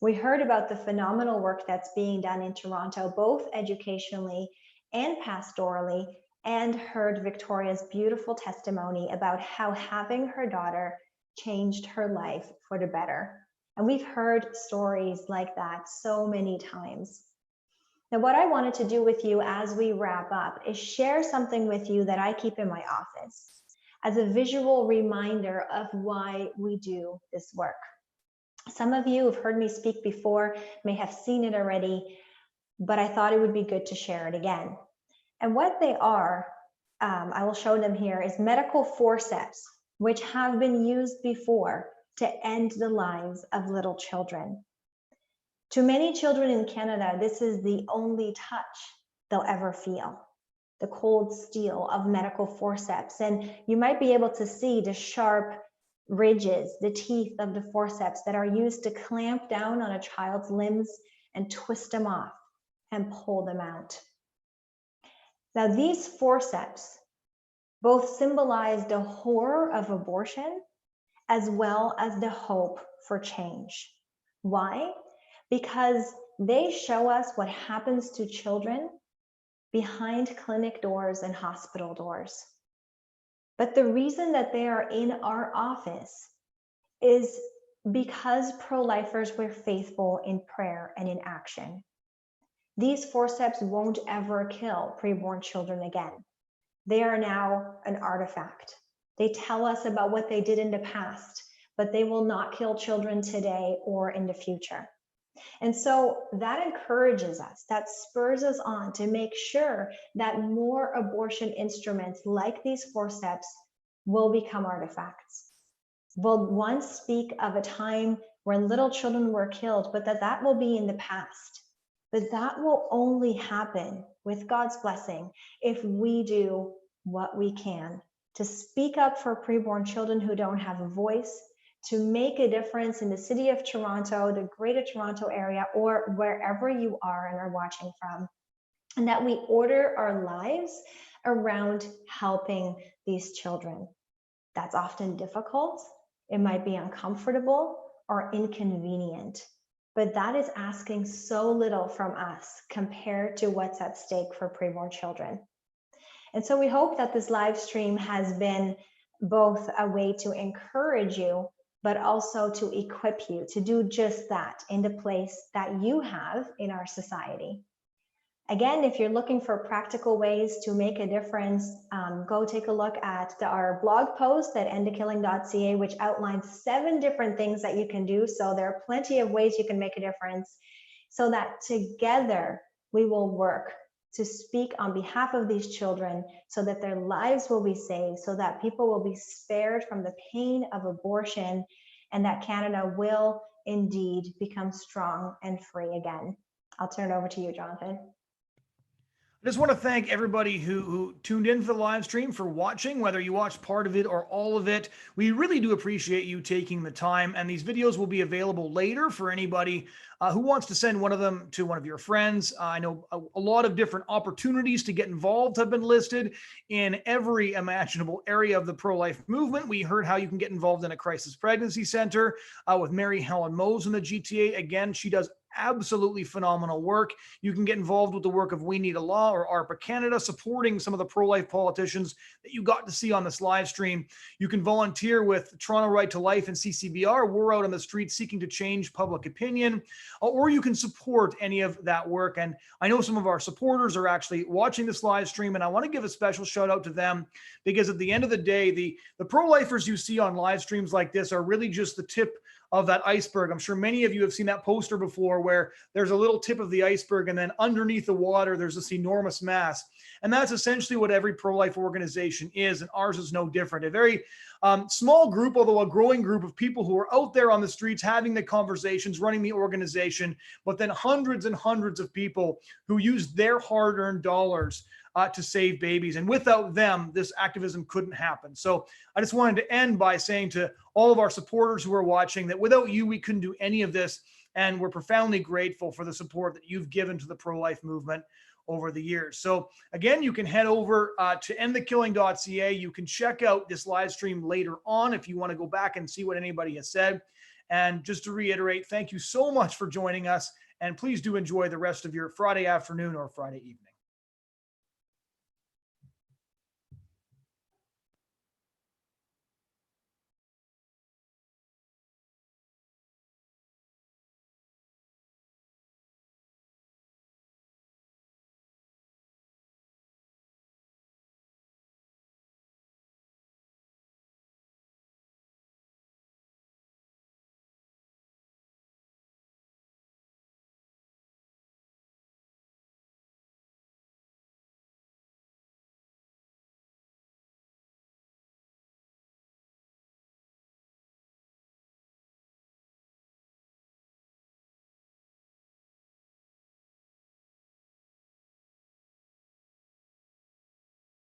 We heard about the phenomenal work that's being done in Toronto, both educationally and pastorally, and heard Victoria's beautiful testimony about how having her daughter changed her life for the better. And we've heard stories like that so many times. Now, what I wanted to do with you as we wrap up is share something with you that I keep in my office as a visual reminder of why we do this work. Some of you have heard me speak before, may have seen it already, but I thought it would be good to share it again. And what they are, I will show them here, is medical forceps, which have been used before to end the lives of little children. To many children in Canada, this is the only touch they'll ever feel, the cold steel of medical forceps. And you might be able to see the sharp ridges, the teeth of the forceps that are used to clamp down on a child's limbs and twist them off and pull them out. Now, these forceps both symbolize the horror of abortion as well as the hope for change. Why? Because they show us what happens to children behind clinic doors and hospital doors. But the reason that they are in our office is because pro-lifers were faithful in prayer and in action. These forceps won't ever kill preborn children again. They are now an artifact. They tell us about what they did in the past, but they will not kill children today or in the future. And so that encourages us, that spurs us on to make sure that more abortion instruments like these forceps will become artifacts. We'll once speak of a time when little children were killed, but that will be in the past. But that will only happen with God's blessing if we do what we can to speak up for preborn children who don't have a voice, to make a difference in the city of Toronto, the greater Toronto area, or wherever you are and are watching from, and that we order our lives around helping these children. That's often difficult. It might be uncomfortable or inconvenient, but that is asking so little from us compared to what's at stake for preborn children. And so we hope that this live stream has been both a way to encourage you, but also to equip you to do just that in the place that you have in our society. Again, if you're looking for practical ways to make a difference, go take a look at our blog post at endthekilling.ca, which outlines 7 different things that you can do. So there are plenty of ways you can make a difference so that together we will work to speak on behalf of these children so that their lives will be saved, so that people will be spared from the pain of abortion, and that Canada will indeed become strong and free again. I'll turn it over to you, Jonathan. I just want to thank everybody who tuned in for the live stream, for watching, whether you watched part of it or all of it. We really do appreciate you taking the time, and these videos will be available later for anybody who wants to send one of them to one of your friends. I know a lot of different opportunities to get involved have been listed in every imaginable area of the pro-life movement. We heard how you can get involved in a crisis pregnancy center with Mary Helen Mose in the GTA. Again, she does absolutely phenomenal work. You can get involved with the work of We Need a Law or ARPA Canada, supporting some of the pro-life politicians that you got to see on this live stream. You can volunteer with Toronto Right to Life and CCBR. We're out on the street seeking to change public opinion, or you can support any of that work. And I know some of our supporters are actually watching this live stream, and I want to give a special shout out to them, because at the end of the day, the pro-lifers you see on live streams like this are really just the tip of that iceberg. I'm sure many of you have seen that poster before where there's a little tip of the iceberg and then underneath the water, there's this enormous mass. And that's essentially what every pro-life organization is. And ours is no different. A very small group, although a growing group of people who are out there on the streets, having the conversations, running the organization, but then hundreds and hundreds of people who use their hard-earned dollars to save babies. And without them, this activism couldn't happen. So I just wanted to end by saying to all of our supporters who are watching that without you, we couldn't do any of this. And we're profoundly grateful for the support that you've given to the pro-life movement over the years. So again, you can head over to endthekilling.ca. You can check out this live stream later on if you want to go back and see what anybody has said. And just to reiterate, thank you so much for joining us. And please do enjoy the rest of your Friday afternoon or Friday evening.